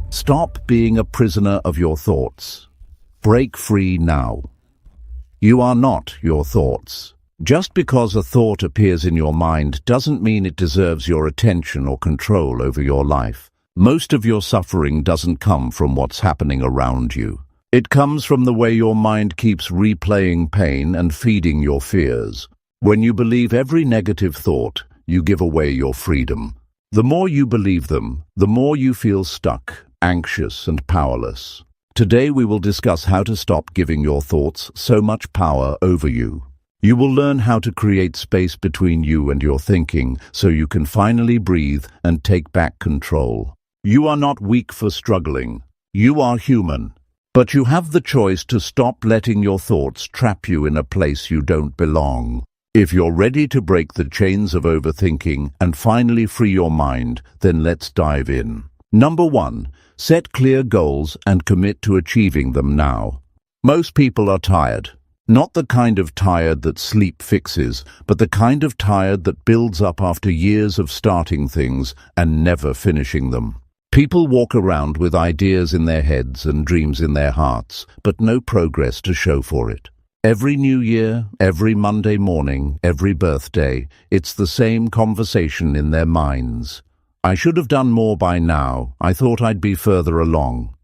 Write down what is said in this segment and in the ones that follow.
Stop being a prisoner of your thoughts. Break free now. You are not your thoughts. Just because a thought appears in your mind doesn't mean it deserves your attention or control over your life. Most of your suffering doesn't come from what's happening around you. It comes from the way your mind keeps replaying pain and feeding your fears. When you believe every negative thought, you give away your freedom. The more you believe them, the more you feel stuck, anxious, and powerless. Today we will discuss how to stop giving your thoughts so much power over you. You will learn how to create space between you and your thinking so you can finally breathe and take back control. You are not weak for struggling. You are human. But you have the choice to stop letting your thoughts trap you in a place you don't belong. If you're ready to break the chains of overthinking and finally free your mind, then let's dive in. Number 1. Set clear goals and commit to achieving them now. Most people are tired. Not the kind of tired that sleep fixes, but the kind of tired that builds up after years of starting things and never finishing them. People walk around with ideas in their heads and dreams in their hearts, but no progress to show for it. Every New Year, every Monday morning, every birthday, it's the same conversation in their minds. I should have done more by now. I thought I'd be further along.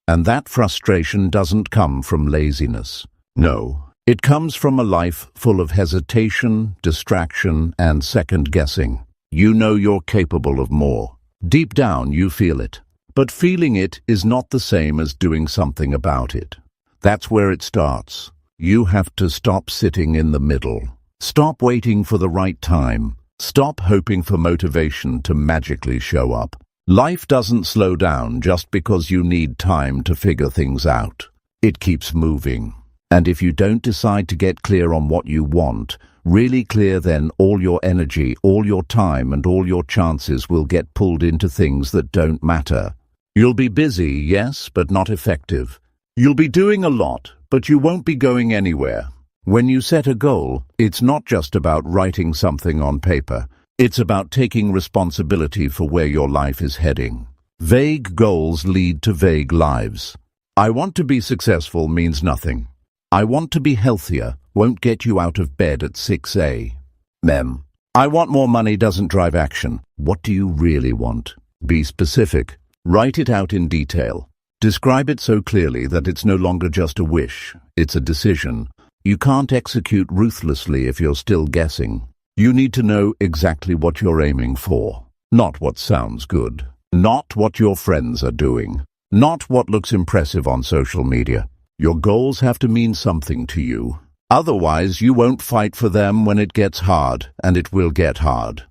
And that frustration doesn't come from laziness. No, it comes from a life full of hesitation, distraction, and second-guessing. You know you're capable of more. Deep down, you feel it. But feeling it is not the same as doing something about it. That's where it starts. You have to stop sitting in the middle. Stop waiting for the right time. Stop hoping for motivation to magically show up. Life doesn't slow down just because you need time to figure things out. It keeps moving. And if you don't decide to get clear on what you want, really clear, then all your energy, all your time, and all your chances will get pulled into things that don't matter. You'll be busy, yes, but not effective. You'll be doing a lot, but you won't be going anywhere. When you set a goal, it's not just about writing something on paper. It's about taking responsibility for where your life is heading. Vague goals lead to vague lives. I want to be successful means nothing. I want to be healthier won't get you out of bed at 6 a.m. I want more money doesn't drive action. What do you really want? Be specific. Write it out in detail. Describe it so clearly that it's no longer just a wish, it's a decision. You can't execute ruthlessly if you're still guessing. You need to know exactly what you're aiming for. Not what sounds good. Not what your friends are doing. Not what looks impressive on social media. Your goals have to mean something to you. Otherwise, you won't fight for them when it gets hard, and it will get hard.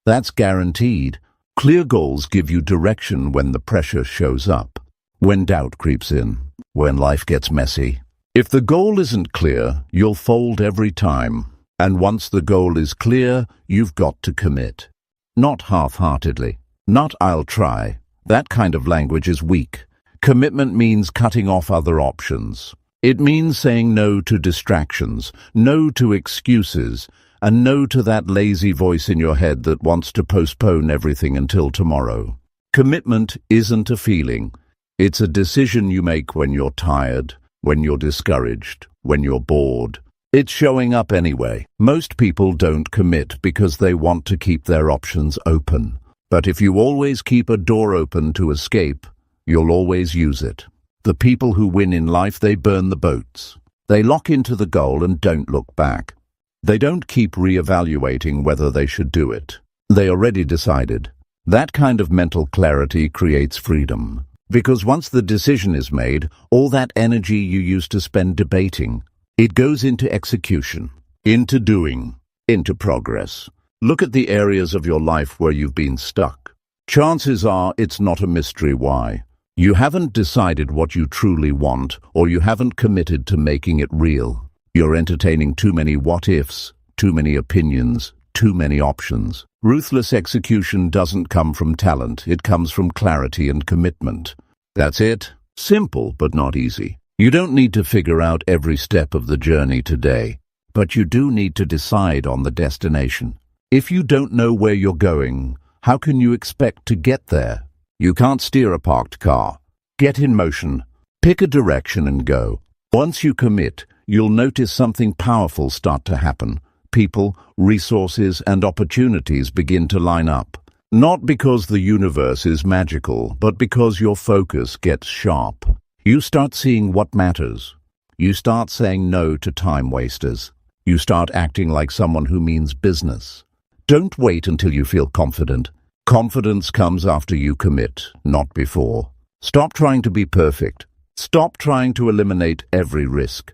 That's guaranteed. Clear goals give you direction when the pressure shows up, when doubt creeps in, when life gets messy. If the goal isn't clear, you'll fold every time. And once the goal is clear, you've got to commit. Not half-heartedly. Not "I'll try." That kind of language is weak. Commitment means cutting off other options. It means saying no to distractions, no to excuses, and no to that lazy voice in your head that wants to postpone everything until tomorrow. Commitment isn't a feeling. It's a decision you make when you're tired, when you're discouraged, when you're bored. It's showing up anyway. Most people don't commit because they want to keep their options open. But if you always keep a door open to escape, you'll always use it. The people who win in life, they burn the boats. They lock into the goal and don't look back. They don't keep re-evaluating whether they should do it. They already decided. That kind of mental clarity creates freedom. Because once the decision is made, all that energy you used to spend debating, it goes into execution, into doing, into progress. Look at the areas of your life where you've been stuck. Chances are it's not a mystery why. You haven't decided what you truly want, or you haven't committed to making it real. You're entertaining too many what-ifs, too many opinions, too many options. Ruthless execution doesn't come from talent, it comes from clarity and commitment. That's it. Simple, but not easy. You don't need to figure out every step of the journey today, but you do need to decide on the destination. If you don't know where you're going, how can you expect to get there? You can't steer a parked car. Get in motion. Pick a direction and go. Once you commit, you'll notice something powerful start to happen. People, resources, and opportunities begin to line up. Not because the universe is magical, but because your focus gets sharp. You start seeing what matters. You start saying no to time wasters. You start acting like someone who means business. Don't wait until you feel confident. Confidence comes after you commit, not before. Stop trying to be perfect. Stop trying to eliminate every risk.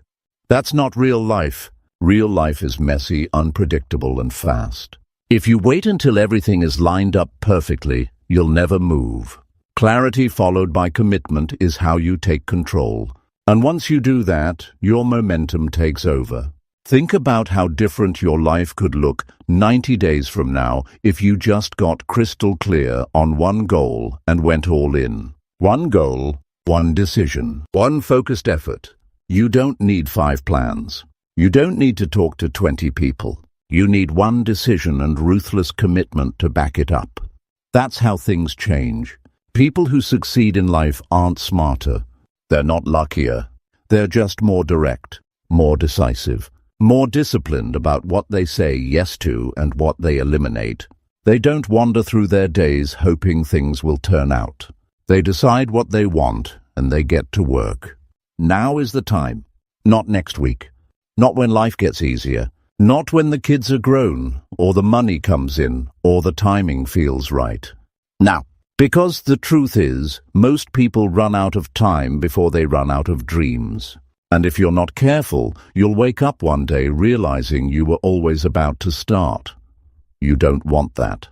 That's not real life. Real life is messy, unpredictable, and fast. If you wait until everything is lined up perfectly, you'll never move. Clarity followed by commitment is how you take control. And once you do that, your momentum takes over. Think about how different your life could look 90 days from now if you just got crystal clear on one goal and went all in. One goal, one decision, one focused effort. You don't need 5 plans. You don't need to talk to 20 people. You need one decision and ruthless commitment to back it up. That's how things change. People who succeed in life aren't smarter. They're not luckier. They're just more direct, more decisive, more disciplined about what they say yes to and what they eliminate. They don't wander through their days hoping things will turn out. They decide what they want and they get to work. Now is the time, not next week, not when life gets easier, not when the kids are grown, or the money comes in, or the timing feels right. Now, because the truth is, most people run out of time before they run out of dreams. And if you're not careful, you'll wake up one day realizing you were always about to start. You don't want that.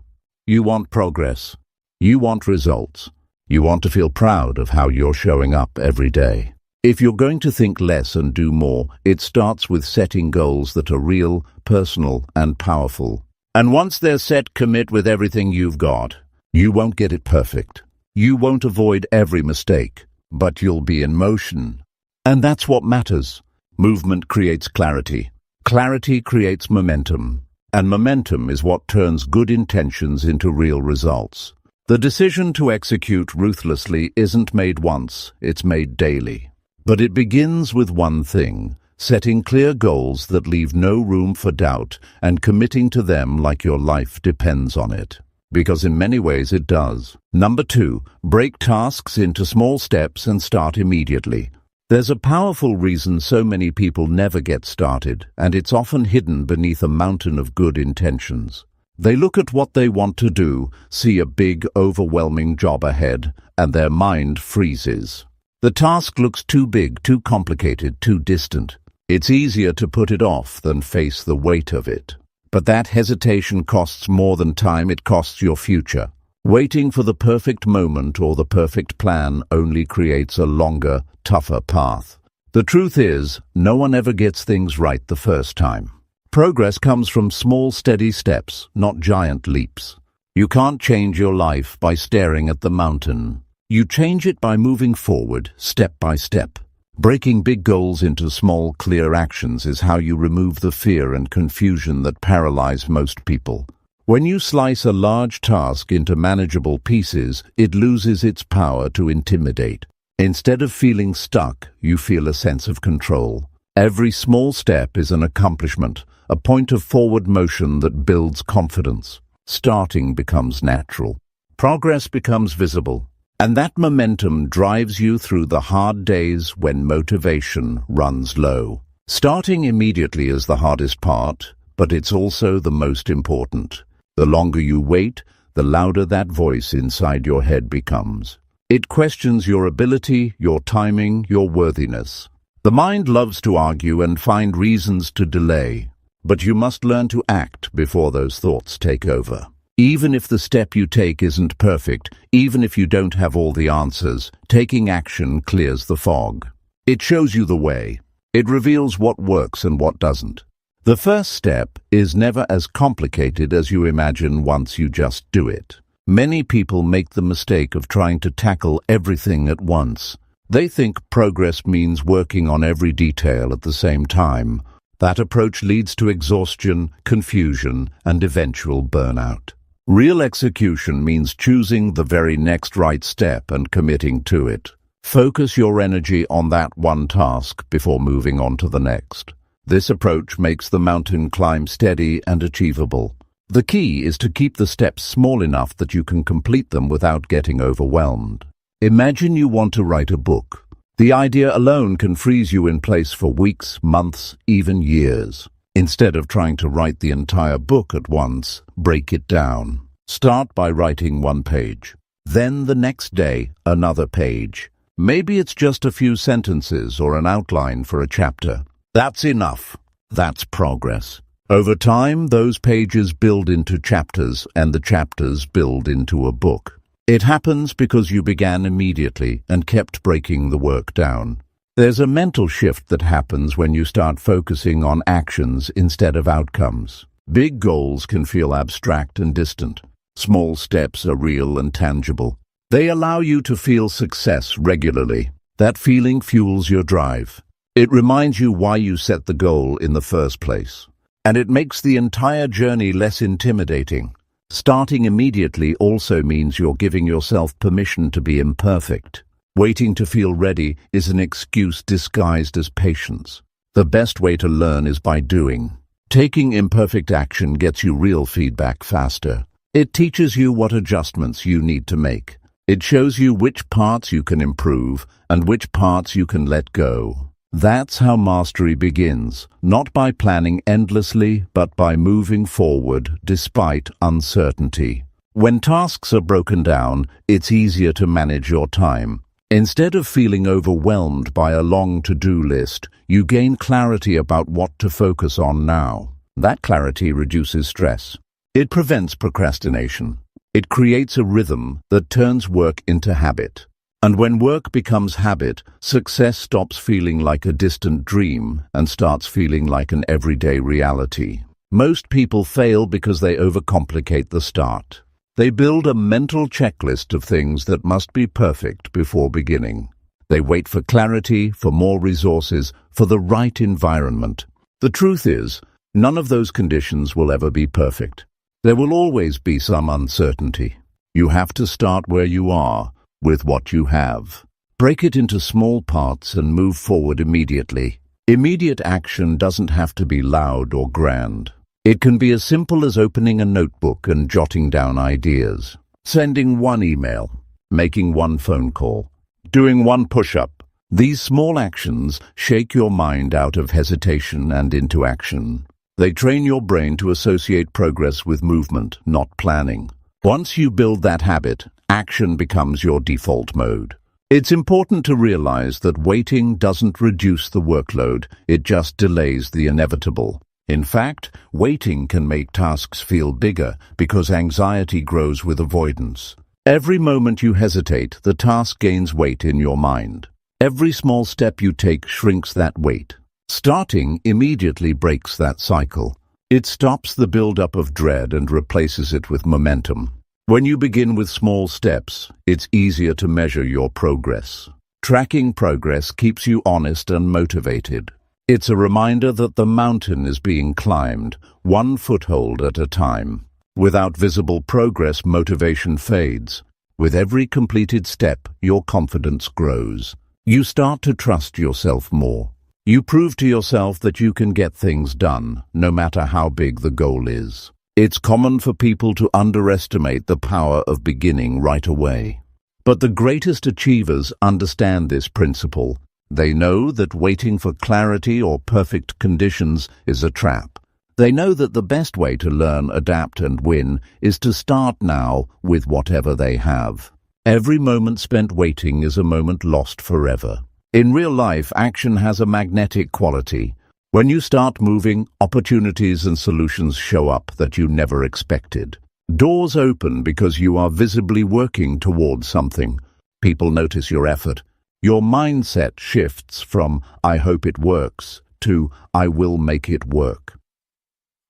You want progress. You want results. You want to feel proud of how you're showing up every day. If you're going to think less and do more, it starts with setting goals that are real, personal, and powerful. And once they're set, commit with everything you've got. You won't get it perfect. You won't avoid every mistake, but you'll be in motion. And that's what matters. Movement creates clarity. Clarity creates momentum. And momentum is what turns good intentions into real results. The decision to execute ruthlessly isn't made once, it's made daily. But it begins with one thing, setting clear goals that leave no room for doubt and committing to them like your life depends on it. Because in many ways it does. Number 2, break tasks into small steps and start immediately. There's a powerful reason so many people never get started, and it's often hidden beneath a mountain of good intentions. They look at what they want to do, see a big, overwhelming job ahead, and their mind freezes. The task looks too big, too complicated, too distant. It's easier to put it off than face the weight of it. But that hesitation costs more than time, it costs your future. Waiting for the perfect moment or the perfect plan only creates a longer, tougher path. The truth is, no one ever gets things right the first time. Progress comes from small, steady steps, not giant leaps. You can't change your life by staring at the mountain. You change it by moving forward, step by step. Breaking big goals into small, clear actions is how you remove the fear and confusion that paralyze most people. When you slice a large task into manageable pieces, it loses its power to intimidate. Instead of feeling stuck, you feel a sense of control. Every small step is an accomplishment, a point of forward motion that builds confidence. Starting becomes natural. Progress becomes visible. And that momentum drives you through the hard days when motivation runs low. Starting immediately is the hardest part, but it's also the most important. The longer you wait, the louder that voice inside your head becomes. It questions your ability, your timing, your worthiness. The mind loves to argue and find reasons to delay, but you must learn to act before those thoughts take over. Even if the step you take isn't perfect, even if you don't have all the answers, taking action clears the fog. It shows you the way. It reveals what works and what doesn't. The first step is never as complicated as you imagine once you just do it. Many people make the mistake of trying to tackle everything at once. They think progress means working on every detail at the same time. That approach leads to exhaustion, confusion, and eventual burnout. Real execution means choosing the very next right step and committing to it. Focus your energy on that one task before moving on to the next. This approach makes the mountain climb steady and achievable. The key is to keep the steps small enough that you can complete them without getting overwhelmed. Imagine you want to write a book. The idea alone can freeze you in place for weeks, months, even years. Instead of trying to write the entire book at once, break it down. Start by writing one page. Then the next day, another page. Maybe it's just a few sentences or an outline for a chapter. That's enough. That's progress. Over time, those pages build into chapters, and the chapters build into a book. It happens because you began immediately and kept breaking the work down. There's a mental shift that happens when you start focusing on actions instead of outcomes. Big goals can feel abstract and distant. Small steps are real and tangible. They allow you to feel success regularly. That feeling fuels your drive. It reminds you why you set the goal in the first place. And it makes the entire journey less intimidating. Starting immediately also means you're giving yourself permission to be imperfect. Waiting to feel ready is an excuse disguised as patience. The best way to learn is by doing. Taking imperfect action gets you real feedback faster. It teaches you what adjustments you need to make. It shows you which parts you can improve and which parts you can let go. That's how mastery begins, not by planning endlessly, but by moving forward despite uncertainty. When tasks are broken down, it's easier to manage your time. Instead of feeling overwhelmed by a long to-do list, you gain clarity about what to focus on now. That clarity reduces stress. It prevents procrastination. It creates a rhythm that turns work into habit. And when work becomes habit, success stops feeling like a distant dream and starts feeling like an everyday reality. Most people fail because they overcomplicate the start. They build a mental checklist of things that must be perfect before beginning. They wait for clarity, for more resources, for the right environment. The truth is, none of those conditions will ever be perfect. There will always be some uncertainty. You have to start where you are, with what you have. Break it into small parts and move forward immediately. Immediate action doesn't have to be loud or grand. It can be as simple as opening a notebook and jotting down ideas, sending one email, making one phone call, doing one push-up. These small actions shake your mind out of hesitation and into action. They train your brain to associate progress with movement, not planning. Once you build that habit, action becomes your default mode. It's important to realize that waiting doesn't reduce the workload, it just delays the inevitable. In fact, waiting can make tasks feel bigger because anxiety grows with avoidance. Every moment you hesitate, the task gains weight in your mind. Every small step you take shrinks that weight. Starting immediately breaks that cycle. It stops the build-up of dread and replaces it with momentum. When you begin with small steps, it's easier to measure your progress. Tracking progress keeps you honest and motivated. It's a reminder that the mountain is being climbed, one foothold at a time. Without visible progress, motivation fades. With every completed step, your confidence grows. You start to trust yourself more. You prove to yourself that you can get things done, no matter how big the goal is. It's common for people to underestimate the power of beginning right away. But the greatest achievers understand this principle. They know that waiting for clarity or perfect conditions is a trap. They know that the best way to learn, adapt, and win is to start now with whatever they have. Every moment spent waiting is a moment lost forever. In real life, action has a magnetic quality. When you start moving, opportunities and solutions show up that you never expected. Doors open because you are visibly working towards something. People notice your effort. Your mindset shifts from "I hope it works" to "I will make it work."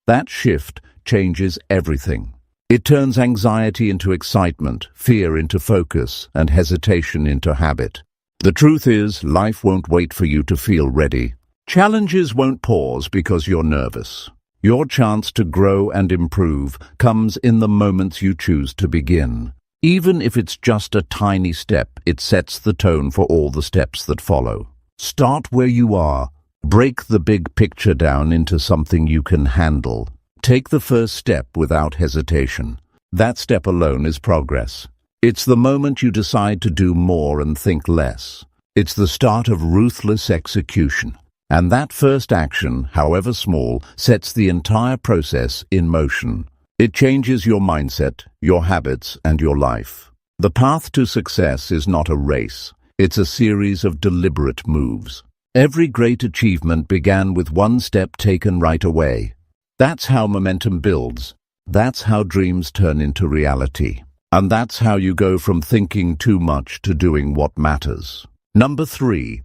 That shift changes everything. It turns anxiety into excitement, fear into focus, and hesitation into habit. The truth is, life won't wait for you to feel ready. Challenges won't pause because you're nervous. Your chance to grow and improve comes in the moments you choose to begin. Even if it's just a tiny step, it sets the tone for all the steps that follow. Start where you are. Break the big picture down into something you can handle. Take the first step without hesitation. That step alone is progress. It's the moment you decide to do more and think less. It's the start of ruthless execution. And that first action, however small, sets the entire process in motion. It changes your mindset, your habits, and your life. The path to success is not a race. It's a series of deliberate moves. Every great achievement began with one step taken right away. That's how momentum builds. That's how dreams turn into reality. And that's how you go from thinking too much to doing what matters. Number 3.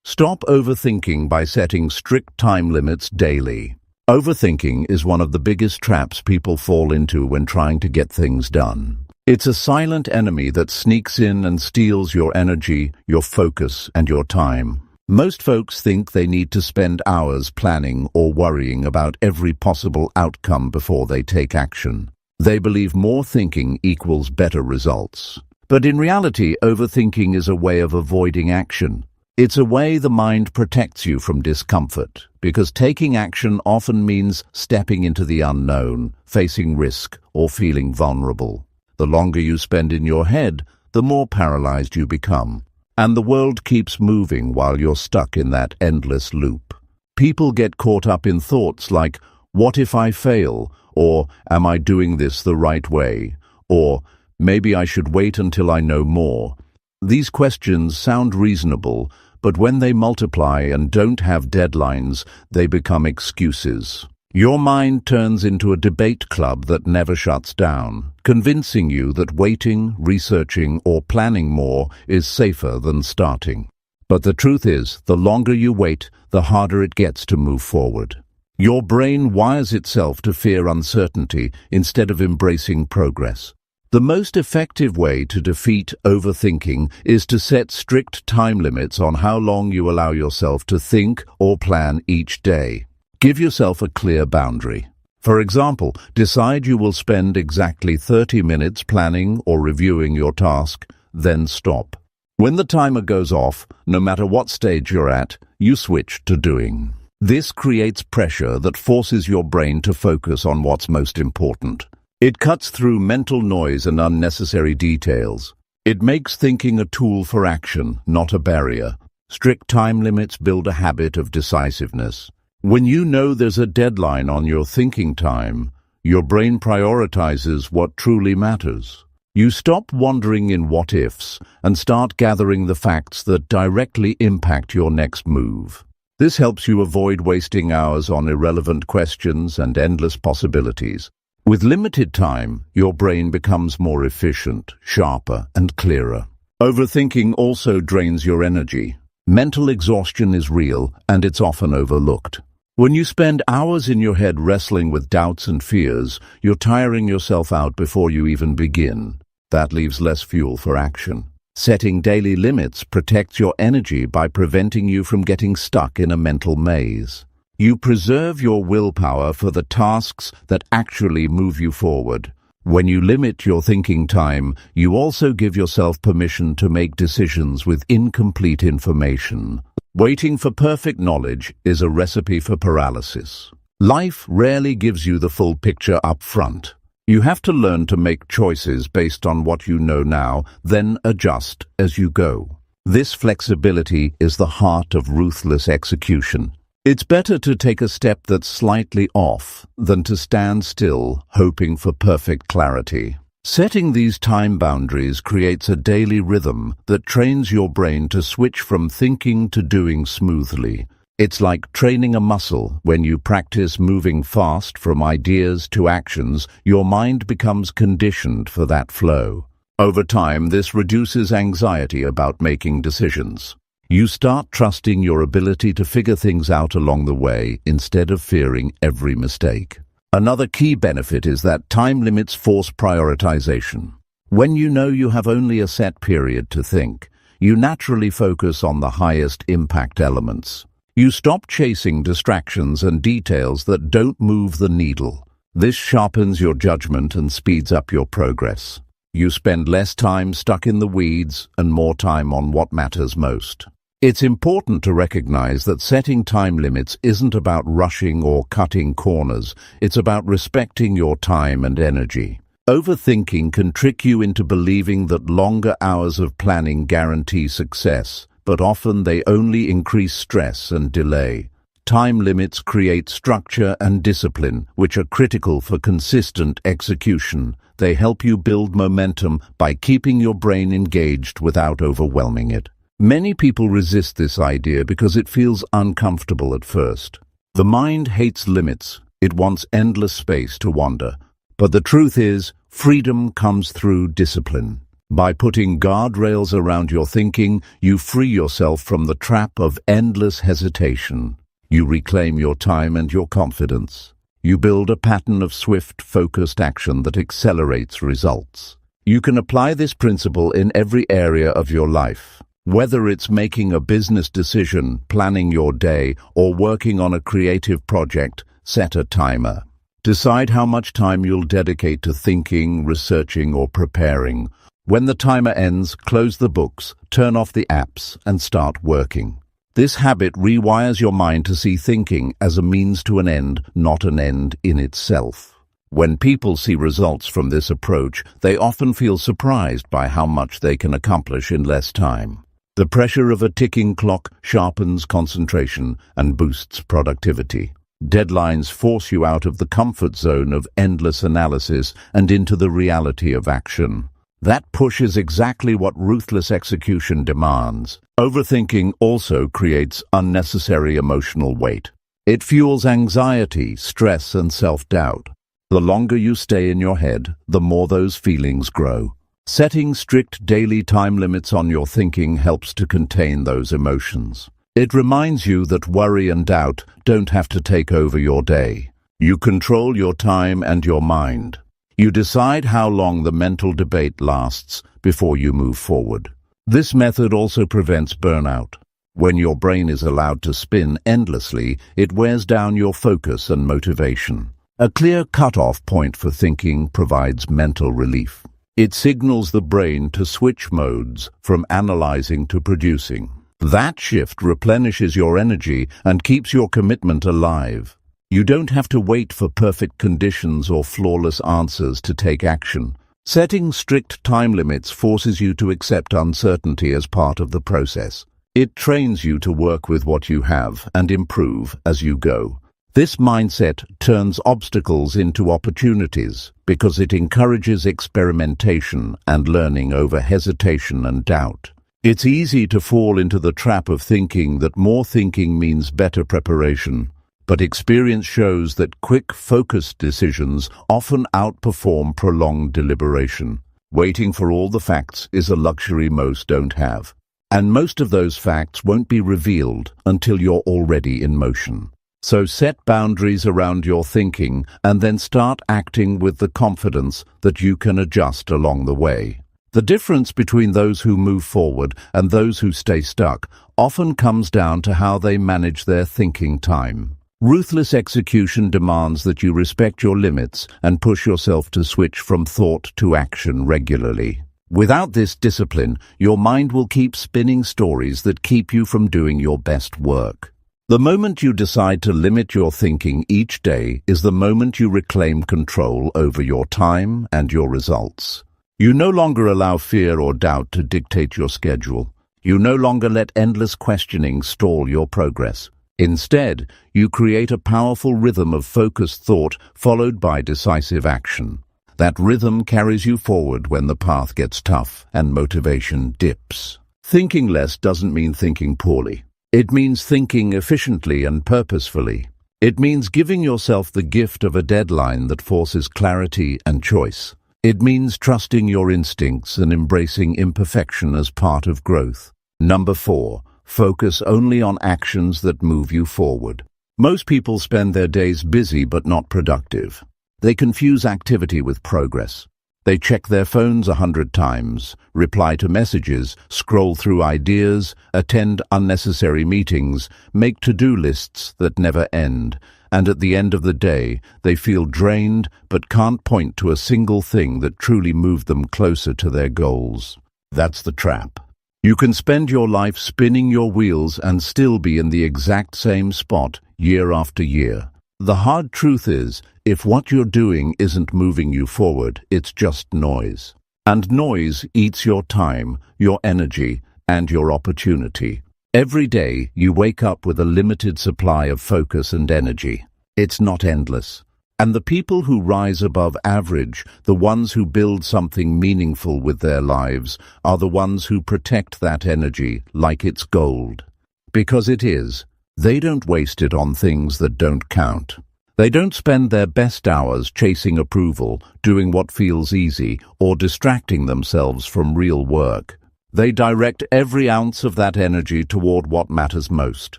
Stop overthinking by setting strict time limits daily. Overthinking is one of the biggest traps people fall into when trying to get things done. It's a silent enemy that sneaks in and steals your energy, your focus, and your time. Most folks think they need to spend hours planning or worrying about every possible outcome before they take action. They believe more thinking equals better results. But in reality, overthinking is a way of avoiding action. It's a way the mind protects you from discomfort, because taking action often means stepping into the unknown, facing risk, or feeling vulnerable. The longer you spend in your head, the more paralyzed you become. And the world keeps moving while you're stuck in that endless loop. People get caught up in thoughts like, what if I fail? Or, am I doing this the right way? Or, maybe I should wait until I know more. These questions sound reasonable, but when they multiply and don't have deadlines, they become excuses. Your mind turns into a debate club that never shuts down, convincing you that waiting, researching, or planning more is safer than starting. But the truth is, the longer you wait, the harder it gets to move forward. Your brain wires itself to fear uncertainty instead of embracing progress. The most effective way to defeat overthinking is to set strict time limits on how long you allow yourself to think or plan each day. Give yourself a clear boundary. For example, decide you will spend exactly 30 minutes planning or reviewing your task, then stop. When the timer goes off, no matter what stage you're at, you switch to doing. This creates pressure that forces your brain to focus on what's most important. It cuts through mental noise and unnecessary details. It makes thinking a tool for action, not a barrier. Strict time limits build a habit of decisiveness. When you know there's a deadline on your thinking time, your brain prioritizes what truly matters. You stop wandering in what-ifs and start gathering the facts that directly impact your next move. This helps you avoid wasting hours on irrelevant questions and endless possibilities. With limited time, your brain becomes more efficient, sharper, and clearer. Overthinking also drains your energy. Mental exhaustion is real, and it's often overlooked. When you spend hours in your head wrestling with doubts and fears, you're tiring yourself out before you even begin. That leaves less fuel for action. Setting daily limits protects your energy by preventing you from getting stuck in a mental maze. You preserve your willpower for the tasks that actually move you forward. When you limit your thinking time, you also give yourself permission to make decisions with incomplete information. Waiting for perfect knowledge is a recipe for paralysis. Life rarely gives you the full picture up front. You have to learn to make choices based on what you know now, then adjust as you go. This flexibility is the heart of ruthless execution. It's better to take a step that's slightly off than to stand still, hoping for perfect clarity. Setting these time boundaries creates a daily rhythm that trains your brain to switch from thinking to doing smoothly. It's like training a muscle. When you practice moving fast from ideas to actions, your mind becomes conditioned for that flow. Over time, this reduces anxiety about making decisions. You start trusting your ability to figure things out along the way instead of fearing every mistake. Another key benefit is that time limits force prioritization. When you know you have only a set period to think, you naturally focus on the highest impact elements. You stop chasing distractions and details that don't move the needle. This sharpens your judgment and speeds up your progress. You spend less time stuck in the weeds and more time on what matters most. It's important to recognize that setting time limits isn't about rushing or cutting corners. It's about respecting your time and energy. Overthinking can trick you into believing that longer hours of planning guarantee success, but often they only increase stress and delay. Time limits create structure and discipline, which are critical for consistent execution. They help you build momentum by keeping your brain engaged without overwhelming it. Many people resist this idea because it feels uncomfortable at first. The mind hates limits. It wants endless space to wander. But the truth is, freedom comes through discipline. By putting guardrails around your thinking, you free yourself from the trap of endless hesitation. You reclaim your time and your confidence. You build a pattern of swift, focused action that accelerates results. You can apply this principle in every area of your life. Whether it's making a business decision, planning your day, or working on a creative project, set a timer. Decide how much time you'll dedicate to thinking, researching, or preparing. When the timer ends, close the books, turn off the apps, and start working. This habit rewires your mind to see thinking as a means to an end, not an end in itself. When people see results from this approach, they often feel surprised by how much they can accomplish in less time. The pressure of a ticking clock sharpens concentration and boosts productivity. Deadlines force you out of the comfort zone of endless analysis and into the reality of action. That push is exactly what ruthless execution demands. Overthinking also creates unnecessary emotional weight. It fuels anxiety, stress, and self-doubt. The longer you stay in your head, the more those feelings grow. Setting strict daily time limits on your thinking helps to contain those emotions. It reminds you that worry and doubt don't have to take over your day. You control your time and your mind. You decide how long the mental debate lasts before you move forward. This method also prevents burnout. When your brain is allowed to spin endlessly, it wears down your focus and motivation. A clear cutoff point for thinking provides mental relief. It signals the brain to switch modes from analyzing to producing. That shift replenishes your energy and keeps your commitment alive. You don't have to wait for perfect conditions or flawless answers to take action. Setting strict time limits forces you to accept uncertainty as part of the process. It trains you to work with what you have and improve as you go. This mindset turns obstacles into opportunities because it encourages experimentation and learning over hesitation and doubt. It's easy to fall into the trap of thinking that more thinking means better preparation, but experience shows that quick, focused decisions often outperform prolonged deliberation. Waiting for all the facts is a luxury most don't have, and most of those facts won't be revealed until you're already in motion. So set boundaries around your thinking and then start acting with the confidence that you can adjust along the way. The difference between those who move forward and those who stay stuck often comes down to how they manage their thinking time. Ruthless execution demands that you respect your limits and push yourself to switch from thought to action regularly. Without this discipline, your mind will keep spinning stories that keep you from doing your best work. The moment you decide to limit your thinking each day is the moment you reclaim control over your time and your results. You no longer allow fear or doubt to dictate your schedule. You no longer let endless questioning stall your progress. Instead, you create a powerful rhythm of focused thought followed by decisive action. That rhythm carries you forward when the path gets tough and motivation dips. Thinking less doesn't mean thinking poorly. It means thinking efficiently and purposefully. It means giving yourself the gift of a deadline that forces clarity and choice. It means trusting your instincts and embracing imperfection as part of growth. Number 4. Focus only on actions that move you forward. Most people spend their days busy but not productive. They confuse activity with progress. They check their phones 100 times, reply to messages, scroll through ideas, attend unnecessary meetings, make to-do lists that never end, and at the end of the day, they feel drained but can't point to a single thing that truly moved them closer to their goals. That's the trap. You can spend your life spinning your wheels and still be in the exact same spot year after year. The hard truth is, if what you're doing isn't moving you forward, it's just noise. And noise eats your time, your energy, and your opportunity. Every day, you wake up with a limited supply of focus and energy. It's not endless. And the people who rise above average, the ones who build something meaningful with their lives, are the ones who protect that energy like it's gold. Because it is. They don't waste it on things that don't count. They don't spend their best hours chasing approval, doing what feels easy, or distracting themselves from real work. They direct every ounce of that energy toward what matters most.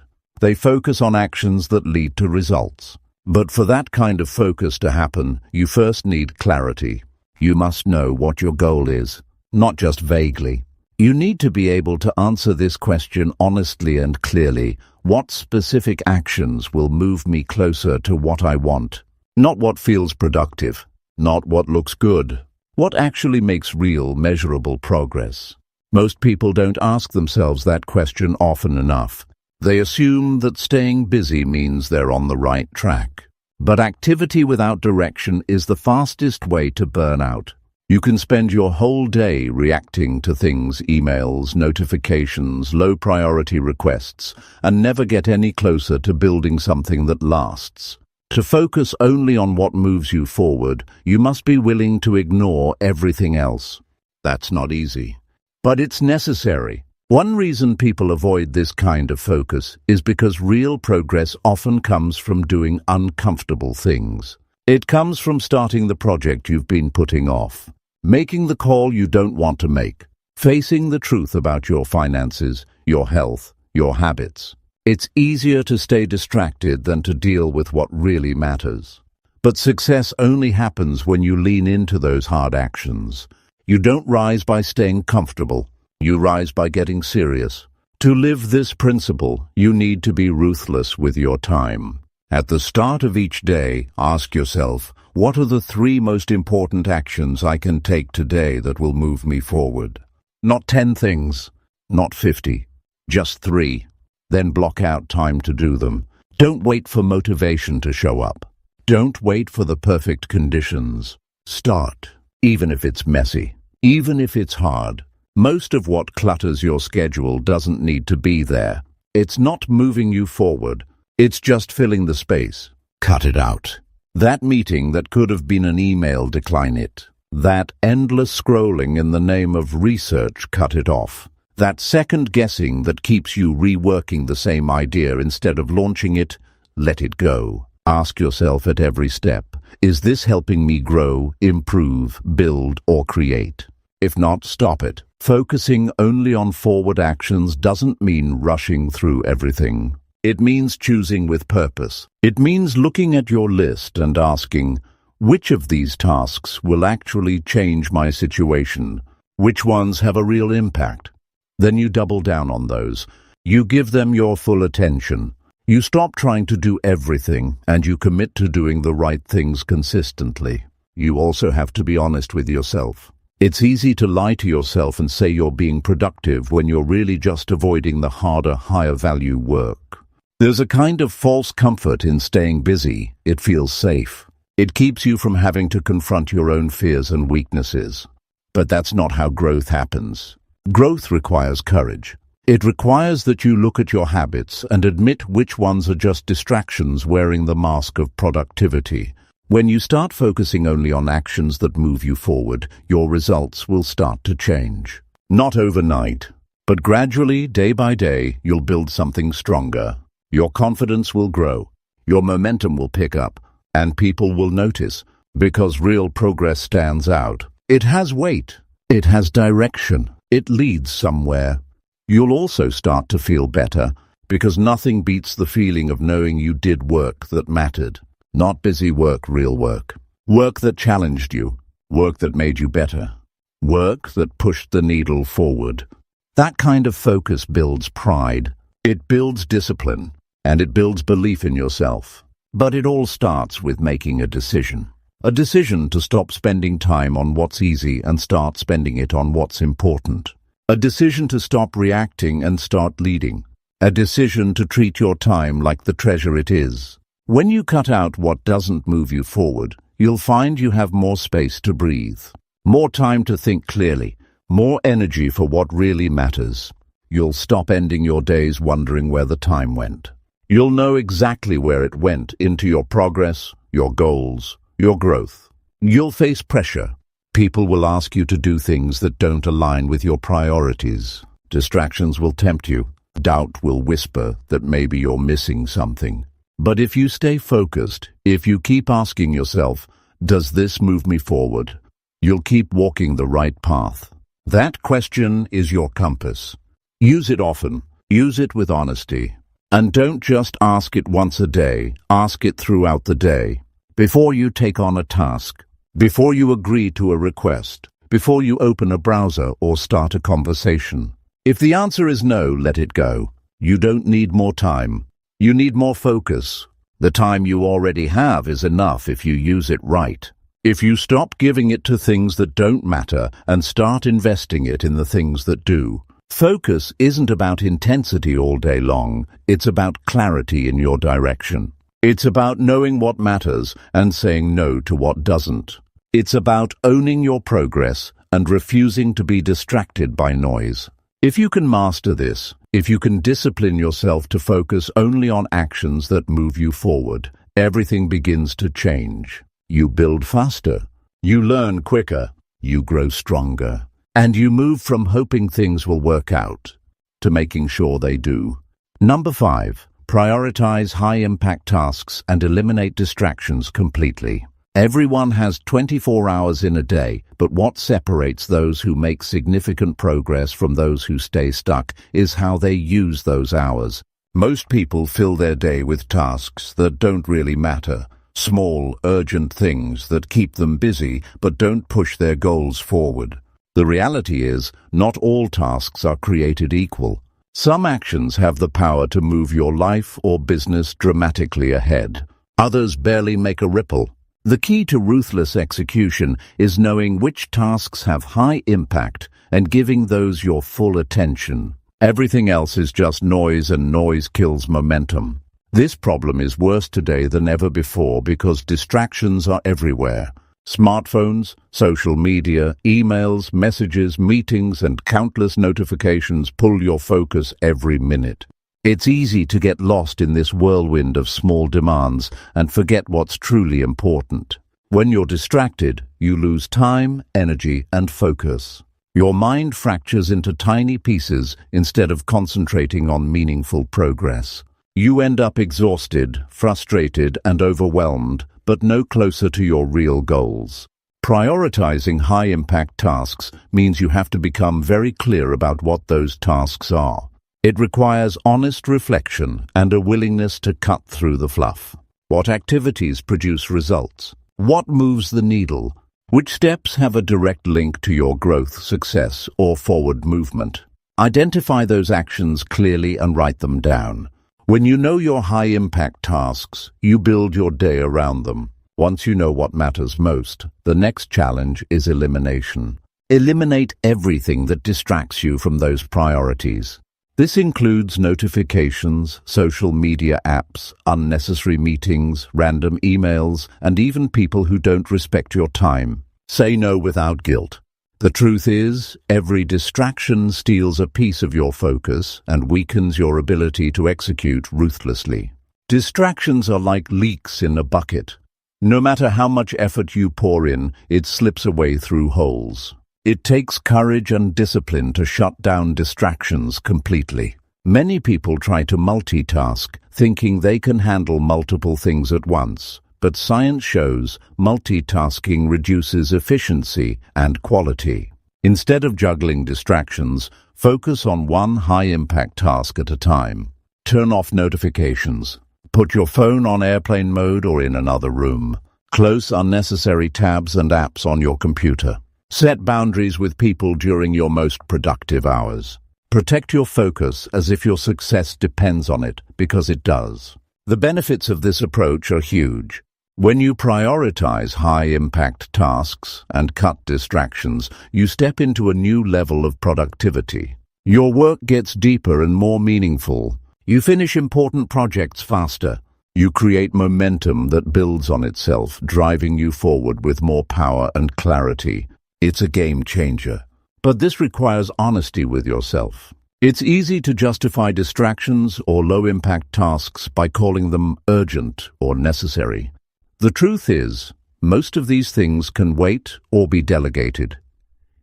They focus on actions that lead to results. But for that kind of focus to happen, you first need clarity. You must know what your goal is, not just vaguely. You need to be able to answer this question honestly and clearly. What specific actions will move me closer to what I want? Not what feels productive, not what looks good. What actually makes real, measurable progress? Most people don't ask themselves that question often enough. They assume that staying busy means they're on the right track. But activity without direction is the fastest way to burn out. You can spend your whole day reacting to things, emails, notifications, low-priority requests, and never get any closer to building something that lasts. To focus only on what moves you forward, you must be willing to ignore everything else. That's not easy. But it's necessary. One reason people avoid this kind of focus is because real progress often comes from doing uncomfortable things. It comes from starting the project you've been putting off, making the call you don't want to make, facing the truth about your finances, your health, your habits. It's easier to stay distracted than to deal with what really matters. But success only happens when you lean into those hard actions. You don't rise by staying comfortable. You rise by getting serious. To live this principle, you need to be ruthless with your time. At the start of each day, ask yourself, what are the 3 most important actions I can take today that will move me forward? Not 10 things, not 50, just 3. Then block out time to do them. Don't wait for motivation to show up. Don't wait for the perfect conditions. Start, even if it's messy, even if it's hard. Most of what clutters your schedule doesn't need to be there. It's not moving you forward. It's just filling the space. Cut it out. That meeting that could have been an email, decline it. That endless scrolling in the name of research, cut it off. That second guessing that keeps you reworking the same idea instead of launching it, let it go. Ask yourself at every step, is this helping me grow, improve, build, or create? If not, stop it. Focusing only on forward actions doesn't mean rushing through everything. It means choosing with purpose. It means looking at your list and asking, which of these tasks will actually change my situation? Which ones have a real impact? Then you double down on those. You give them your full attention. You stop trying to do everything, and you commit to doing the right things consistently. You also have to be honest with yourself. It's easy to lie to yourself and say you're being productive when you're really just avoiding the harder, higher-value work. There's a kind of false comfort in staying busy. It feels safe. It keeps you from having to confront your own fears and weaknesses. But that's not how growth happens. Growth requires courage. It requires that you look at your habits and admit which ones are just distractions wearing the mask of productivity. When you start focusing only on actions that move you forward, your results will start to change. Not overnight, but gradually, day by day, you'll build something stronger. Your confidence will grow, your momentum will pick up, and people will notice, because real progress stands out. It has weight, it has direction, it leads somewhere. You'll also start to feel better, because nothing beats the feeling of knowing you did work that mattered. Not busy work, real work. Work that challenged you. work that made you better, work that pushed the needle forward. That kind of focus builds pride, it builds discipline, and it builds belief in yourself. But it all starts with making a decision. A decision to stop spending time on what's easy and start spending it on what's important. A decision to stop reacting and start leading. A decision to treat your time like the treasure it is. When you cut out what doesn't move you forward, you'll find you have more space to breathe, more time to think clearly, more energy for what really matters. You'll stop ending your days wondering where the time went. You'll know exactly where it went, into your progress, your goals, your growth. You'll face pressure. People will ask you to do things that don't align with your priorities. Distractions will tempt you. Doubt will whisper that maybe you're missing something. But if you stay focused, if you keep asking yourself, does this move me forward? You'll keep walking the right path. That question is your compass. Use it often. Use it with honesty. And don't just ask it once a day. Ask it throughout the day. Before you take on a task, before you agree to a request, before you open a browser or start a conversation. If the answer is no, let it go. You don't need more time. You need more focus. The time you already have is enough if you use it right. If you stop giving it to things that don't matter and start investing it in the things that do. Focus isn't about intensity all day long. It's about clarity in your direction. It's about knowing what matters and saying no to what doesn't. It's about owning your progress and refusing to be distracted by noise. If you can master this, if you can discipline yourself to focus only on actions that move you forward, everything begins to change. You build faster, you learn quicker, you grow stronger, and you move from hoping things will work out to making sure they do. Number 5, prioritize high-impact tasks and eliminate distractions completely. Everyone has 24 hours in a day, but what separates those who make significant progress from those who stay stuck is how they use those hours. Most people fill their day with tasks that don't really matter, small, urgent things that keep them busy but don't push their goals forward. The reality is, not all tasks are created equal. Some actions have the power to move your life or business dramatically ahead. Others barely make a ripple. The key to ruthless execution is knowing which tasks have high impact and giving those your full attention. Everything else is just noise, and noise kills momentum. This problem is worse today than ever before because distractions are everywhere. Smartphones, social media, emails, messages, meetings, and countless notifications pull your focus every minute. It's easy to get lost in this whirlwind of small demands and forget what's truly important. When you're distracted, you lose time, energy, and focus. Your mind fractures into tiny pieces instead of concentrating on meaningful progress. You end up exhausted, frustrated, and overwhelmed, but no closer to your real goals. Prioritizing high-impact tasks means you have to become very clear about what those tasks are. It requires honest reflection and a willingness to cut through the fluff. What activities produce results? What moves the needle? Which steps have a direct link to your growth, success, or forward movement? Identify those actions clearly and write them down. When you know your high-impact tasks, you build your day around them. Once you know what matters most, the next challenge is elimination. Eliminate everything that distracts you from those priorities. This includes notifications, social media apps, unnecessary meetings, random emails, and even people who don't respect your time. Say no without guilt. The truth is, every distraction steals a piece of your focus and weakens your ability to execute ruthlessly. Distractions are like leaks in a bucket. No matter how much effort you pour in, it slips away through holes. It takes courage and discipline to shut down distractions completely. Many people try to multitask, thinking they can handle multiple things at once. But science shows multitasking reduces efficiency and quality. Instead of juggling distractions, focus on one high-impact task at a time. Turn off notifications. Put your phone on airplane mode or in another room. Close unnecessary tabs and apps on your computer. Set boundaries with people during your most productive hours. Protect your focus as if your success depends on it, because it does. The benefits of this approach are huge. When you prioritize high-impact tasks and cut distractions, you step into a new level of productivity. Your work gets deeper and more meaningful. You finish important projects faster. You create momentum that builds on itself, driving you forward with more power and clarity. It's a game changer. But this requires honesty with yourself. It's easy to justify distractions or low-impact tasks by calling them urgent or necessary. The truth is, most of these things can wait or be delegated.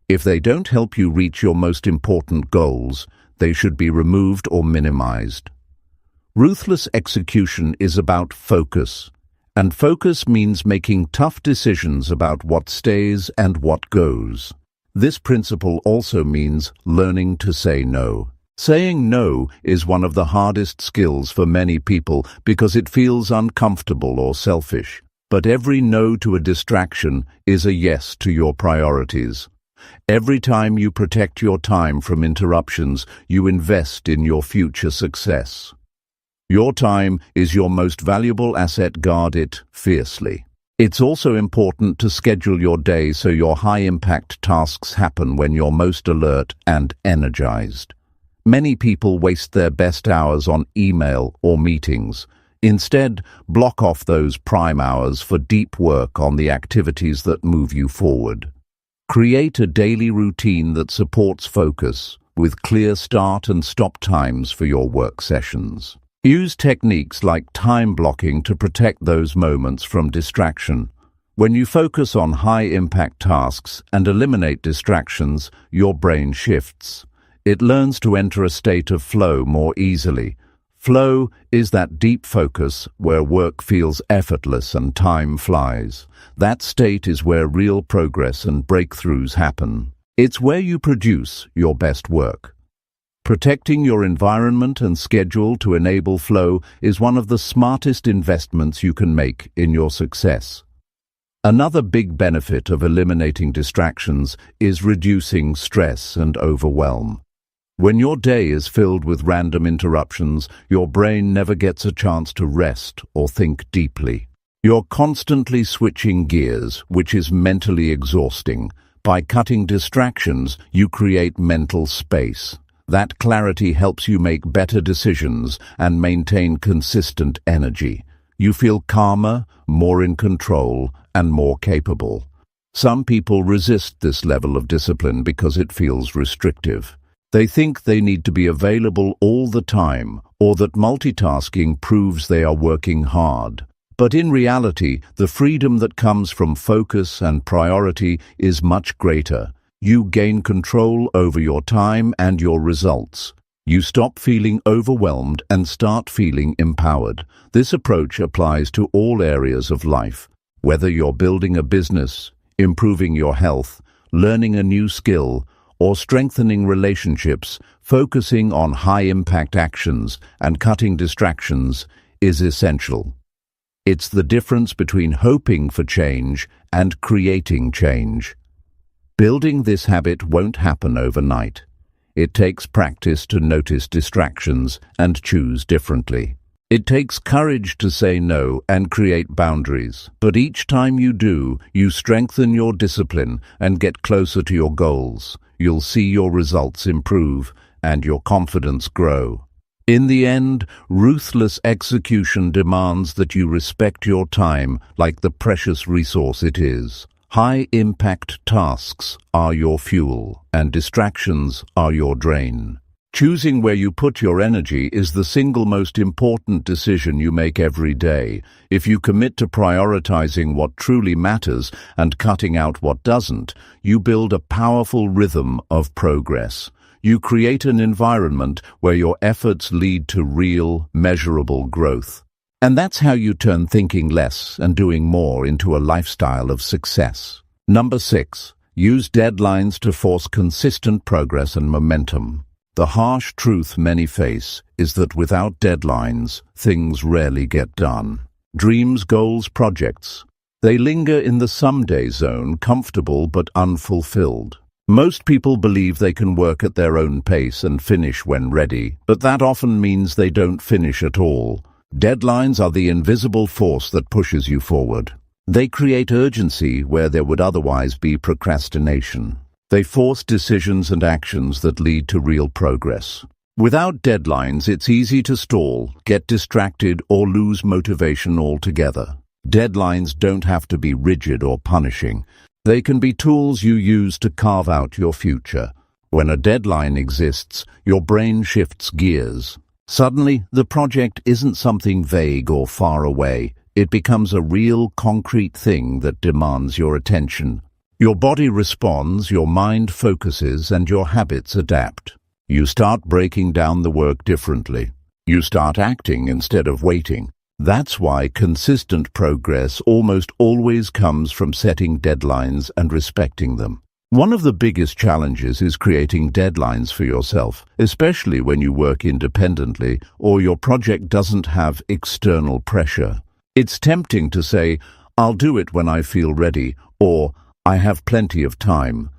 If they don't help you reach your most important goals, they should be removed or minimized. Ruthless execution is about focus, and focus means making tough decisions about what stays and what goes. This principle also means learning to say no. Saying no is one of the hardest skills for many people because it feels uncomfortable or selfish. But every no to a distraction is a yes to your priorities. Every time you protect your time from interruptions, you invest in your future success. Your time is your most valuable asset. Guard it fiercely. It's also important to schedule your day so your high-impact tasks happen when you're most alert and energized. Many people waste their best hours on email or meetings. Instead, block off those prime hours for deep work on the activities that move you forward. Create a daily routine that supports focus, with clear start and stop times for your work sessions. Use techniques like time blocking to protect those moments from distraction. When you focus on high-impact tasks and eliminate distractions, your brain shifts. It learns to enter a state of flow more easily. Flow is that deep focus where work feels effortless and time flies. That state is where real progress and breakthroughs happen. It's where you produce your best work. Protecting your environment and schedule to enable flow is one of the smartest investments you can make in your success. Another big benefit of eliminating distractions is reducing stress and overwhelm. When your day is filled with random interruptions, your brain never gets a chance to rest or think deeply. You're constantly switching gears, which is mentally exhausting. By cutting distractions, you create mental space. That clarity helps you make better decisions and maintain consistent energy. You feel calmer, more in control, and more capable. Some people resist this level of discipline because it feels restrictive. They think they need to be available all the time, or that multitasking proves they are working hard. But in reality, the freedom that comes from focus and priority is much greater. You gain control over your time and your results. You stop feeling overwhelmed and start feeling empowered. This approach applies to all areas of life. Whether you're building a business, improving your health, learning a new skill, or strengthening relationships, focusing on high-impact actions and cutting distractions is essential. It's the difference between hoping for change and creating change. Building this habit won't happen overnight. It takes practice to notice distractions and choose differently. It takes courage to say no and create boundaries. But each time you do, you strengthen your discipline and get closer to your goals. You'll see your results improve and your confidence grow. In the end, ruthless execution demands that you respect your time like the precious resource it is. High-impact tasks are your fuel, and distractions are your drain. Choosing where you put your energy is the single most important decision you make every day. If you commit to prioritizing what truly matters and cutting out what doesn't, you build a powerful rhythm of progress. You create an environment where your efforts lead to real, measurable growth. And that's how you turn thinking less and doing more into a lifestyle of success. Number 6. Use deadlines to force consistent progress and momentum. The harsh truth many face is that without deadlines, things rarely get done. Dreams, goals, projects. They linger in the someday zone, comfortable but unfulfilled. Most people believe they can work at their own pace and finish when ready, but that often means they don't finish at all. Deadlines are the invisible force that pushes you forward. They create urgency where there would otherwise be procrastination. They force decisions and actions that lead to real progress. Without deadlines, it's easy to stall, get distracted, or lose motivation altogether. Deadlines don't have to be rigid or punishing. They can be tools you use to carve out your future. When a deadline exists, your brain shifts gears. Suddenly, the project isn't something vague or far away. It becomes a real, concrete thing that demands your attention. Your body responds, your mind focuses, and your habits adapt. You start breaking down the work differently. You start acting instead of waiting. That's why consistent progress almost always comes from setting deadlines and respecting them. One of the biggest challenges is creating deadlines for yourself, especially when you work independently or your project doesn't have external pressure. It's tempting to say, "I'll do it when I feel ready," or "I have plenty of time."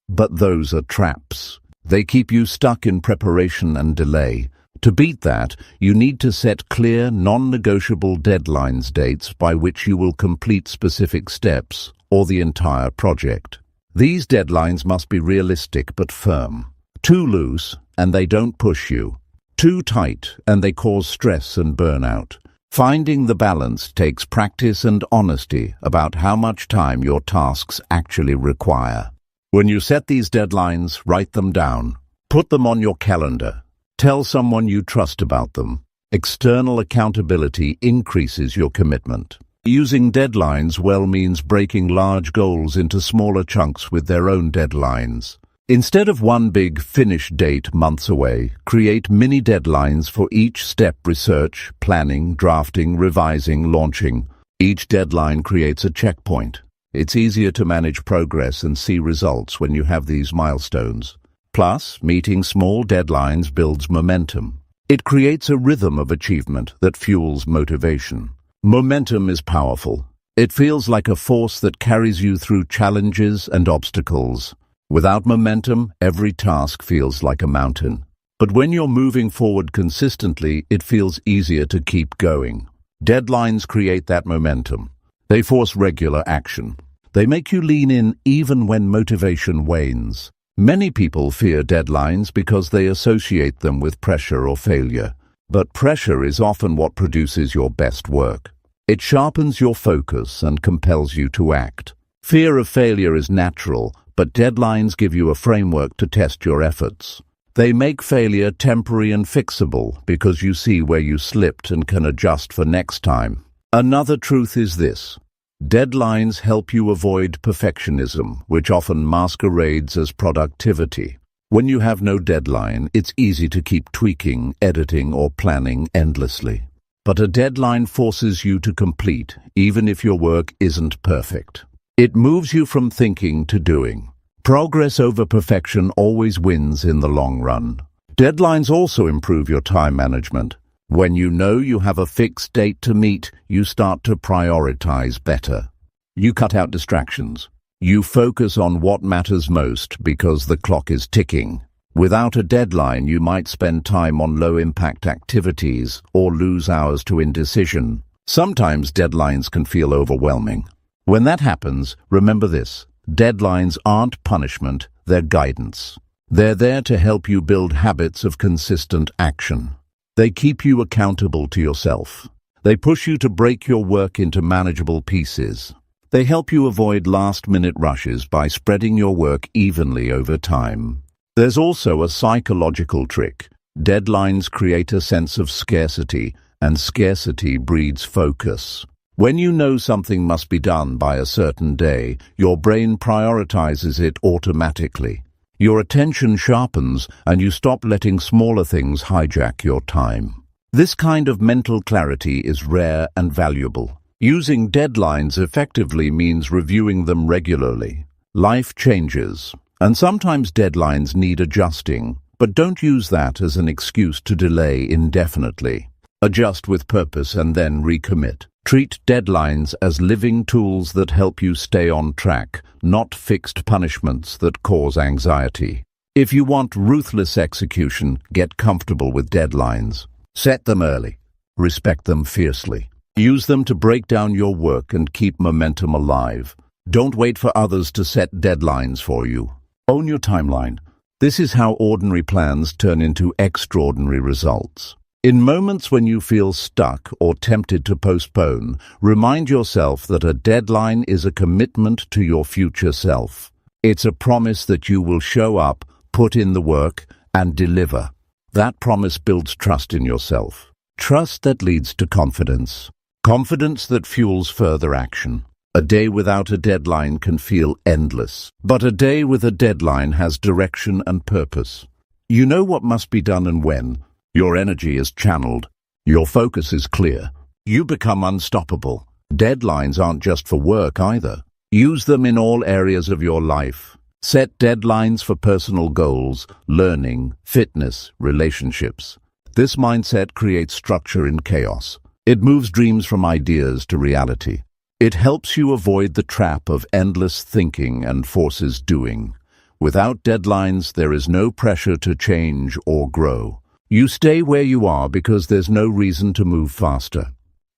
But those are traps. They keep you stuck in preparation and delay. To beat that, you need to set clear, non-negotiable deadlines, dates by which you will complete specific steps or the entire project. These deadlines must be realistic but firm. Too loose, and they don't push you. Too tight, and they cause stress and burnout. Finding the balance takes practice and honesty about how much time your tasks actually require. When you set these deadlines, write them down. Put them on your calendar. Tell someone you trust about them. External accountability increases your commitment. Using deadlines well means breaking large goals into smaller chunks with their own deadlines. Instead of one big finish date months away, create mini deadlines for each step: research, planning, drafting, revising, launching. Each deadline creates a checkpoint. It's easier to manage progress and see results when you have these milestones. Plus, meeting small deadlines builds momentum. It creates a rhythm of achievement that fuels motivation. Momentum is powerful. It feels like a force that carries you through challenges and obstacles. Without momentum, every task feels like a mountain. But when you're moving forward consistently, it feels easier to keep going. Deadlines create that momentum. They force regular action. They make you lean in even when motivation wanes. Many people fear deadlines because they associate them with pressure or failure. But pressure is often what produces your best work. It sharpens your focus and compels you to act. Fear of failure is natural, but deadlines give you a framework to test your efforts. They make failure temporary and fixable because you see where you slipped and can adjust for next time. Another truth is this: deadlines help you avoid perfectionism, which often masquerades as productivity. When you have no deadline, it's easy to keep tweaking, editing, or planning endlessly. But a deadline forces you to complete, even if your work isn't perfect. It moves you from thinking to doing. Progress over perfection always wins in the long run. Deadlines also improve your time management. When you know you have a fixed date to meet, you start to prioritize better. You cut out distractions. You focus on what matters most because the clock is ticking. Without a deadline, you might spend time on low-impact activities or lose hours to indecision. Sometimes deadlines can feel overwhelming. When that happens, remember this: deadlines aren't punishment, they're guidance. They're there to help you build habits of consistent action. They keep you accountable to yourself. They push you to break your work into manageable pieces. They help you avoid last-minute rushes by spreading your work evenly over time. There's also a psychological trick. Deadlines create a sense of scarcity, and scarcity breeds focus. When you know something must be done by a certain day, your brain prioritizes it automatically. Your attention sharpens, and you stop letting smaller things hijack your time. This kind of mental clarity is rare and valuable. Using deadlines effectively means reviewing them regularly. Life changes, and sometimes deadlines need adjusting, but don't use that as an excuse to delay indefinitely. Adjust with purpose and then recommit. Treat deadlines as living tools that help you stay on track, not fixed punishments that cause anxiety. If you want ruthless execution, get comfortable with deadlines. Set them early. Respect them fiercely. Use them to break down your work and keep momentum alive. Don't wait for others to set deadlines for you. Own your timeline. This is how ordinary plans turn into extraordinary results. In moments when you feel stuck or tempted to postpone, remind yourself that a deadline is a commitment to your future self. It's a promise that you will show up, put in the work, and deliver. That promise builds trust in yourself. Trust that leads to confidence. Confidence that fuels further action. A day without a deadline can feel endless, but a day with a deadline has direction and purpose. You know what must be done and when. Your energy is channeled. Your focus is clear. You become unstoppable. Deadlines aren't just for work either. Use them in all areas of your life. Set deadlines for personal goals, learning, fitness, relationships. This mindset creates structure in chaos. It moves dreams from ideas to reality. It helps you avoid the trap of endless thinking and forces doing. Without deadlines, there is no pressure to change or grow. You stay where you are because there's no reason to move faster.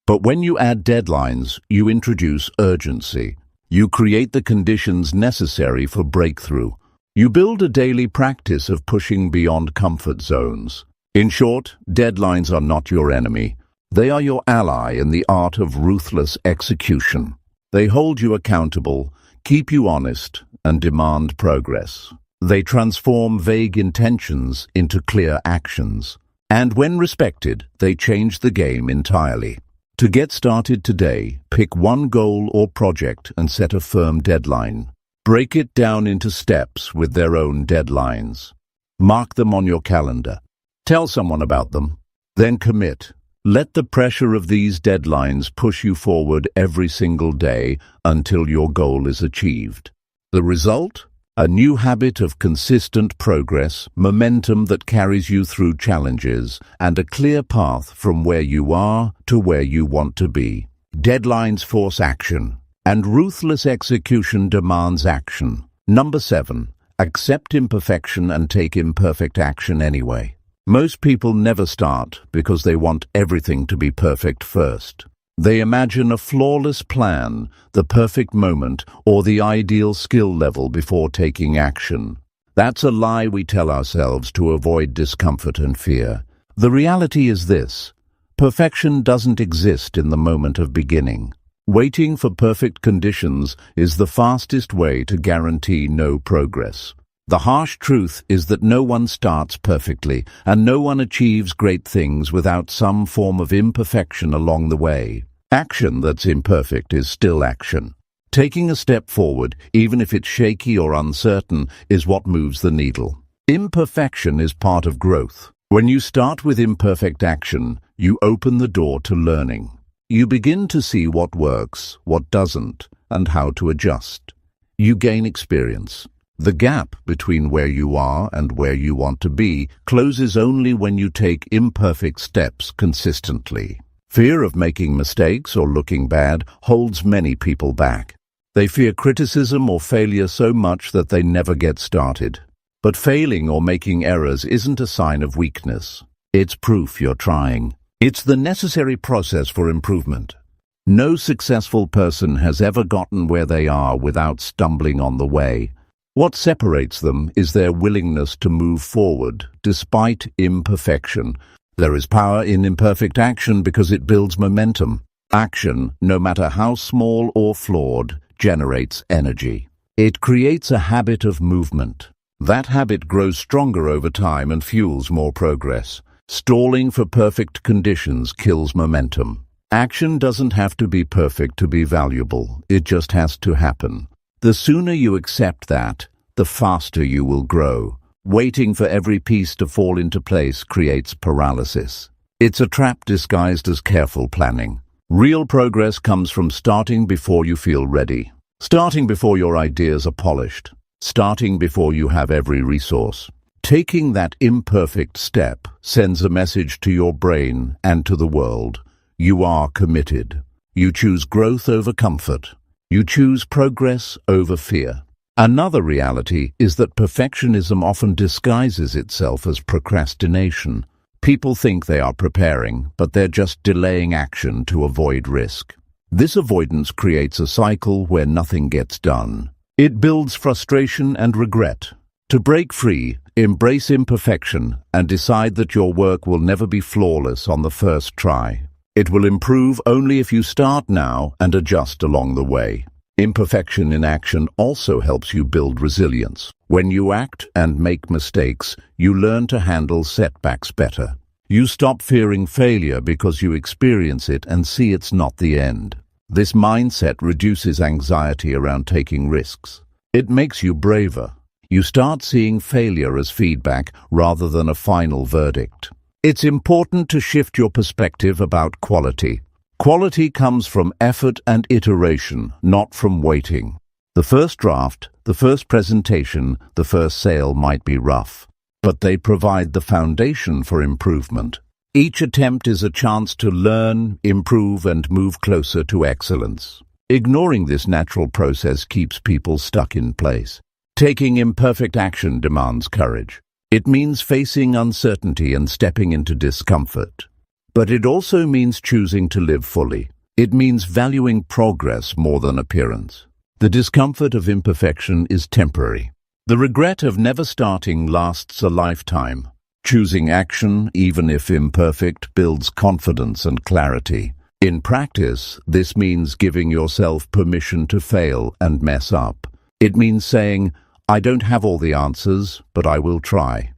But when you add deadlines, you introduce urgency. You create the conditions necessary for breakthrough. You build a daily practice of pushing beyond comfort zones. In short, deadlines are not your enemy. They are your ally in the art of ruthless execution. They hold you accountable, keep you honest, and demand progress. They transform vague intentions into clear actions. And when respected, they change the game entirely. To get started today, pick one goal or project and set a firm deadline. Break it down into steps with their own deadlines. Mark them on your calendar. Tell someone about them. Then commit. Let the pressure of these deadlines push you forward every single day until your goal is achieved. The result? A new habit of consistent progress, momentum that carries you through challenges, and a clear path from where you are to where you want to be. Deadlines force action, and ruthless execution demands action. Number 7. Accept imperfection and take imperfect action anyway. Most people never start because they want everything to be perfect first. They imagine a flawless plan, the perfect moment, or the ideal skill level before taking action. That's a lie we tell ourselves to avoid discomfort and fear. The reality is this: perfection doesn't exist in the moment of beginning. Waiting for perfect conditions is the fastest way to guarantee no progress. The harsh truth is that no one starts perfectly, and no one achieves great things without some form of imperfection along the way. Action that's imperfect is still action. Taking a step forward, even if it's shaky or uncertain, is what moves the needle. Imperfection is part of growth. When you start with imperfect action, you open the door to learning. You begin to see what works, what doesn't, and how to adjust. You gain experience. The gap between where you are and where you want to be closes only when you take imperfect steps consistently. Fear of making mistakes or looking bad holds many people back. They fear criticism or failure so much that they never get started. But failing or making errors isn't a sign of weakness. It's proof you're trying. It's the necessary process for improvement. No successful person has ever gotten where they are without stumbling on the way. What separates them is their willingness to move forward despite imperfection. There is power in imperfect action because it builds momentum. Action, no matter how small or flawed, generates energy. It creates a habit of movement. That habit grows stronger over time and fuels more progress. Stalling for perfect conditions kills momentum. Action doesn't have to be perfect to be valuable. It just has to happen. The sooner you accept that, the faster you will grow. Waiting for every piece to fall into place creates paralysis. It's a trap disguised as careful planning. Real progress comes from starting before you feel ready. Starting before your ideas are polished. Starting before you have every resource. Taking that imperfect step sends a message to your brain and to the world. You are committed. You choose growth over comfort. You choose progress over fear. Another reality is that perfectionism often disguises itself as procrastination. People think they are preparing, but they're just delaying action to avoid risk. This avoidance creates a cycle where nothing gets done. It builds frustration and regret. To break free, embrace imperfection and decide that your work will never be flawless on the first try. It will improve only if you start now and adjust along the way. Imperfection in action also helps you build resilience. When you act and make mistakes, you learn to handle setbacks better. You stop fearing failure because you experience it and see it's not the end. This mindset reduces anxiety around taking risks. It makes you braver. You start seeing failure as feedback rather than a final verdict. It's important to shift your perspective about quality. Quality comes from effort and iteration, not from waiting. The first draft, the first presentation, the first sale might be rough, but they provide the foundation for improvement. Each attempt is a chance to learn, improve, and move closer to excellence. Ignoring this natural process keeps people stuck in place. Taking imperfect action demands courage. It means facing uncertainty and stepping into discomfort. But it also means choosing to live fully. It means valuing progress more than appearance. The discomfort of imperfection is temporary. The regret of never starting lasts a lifetime. Choosing action, even if imperfect, builds confidence and clarity. In practice, this means giving yourself permission to fail and mess up. It means saying, "I don't have all the answers, but I will try."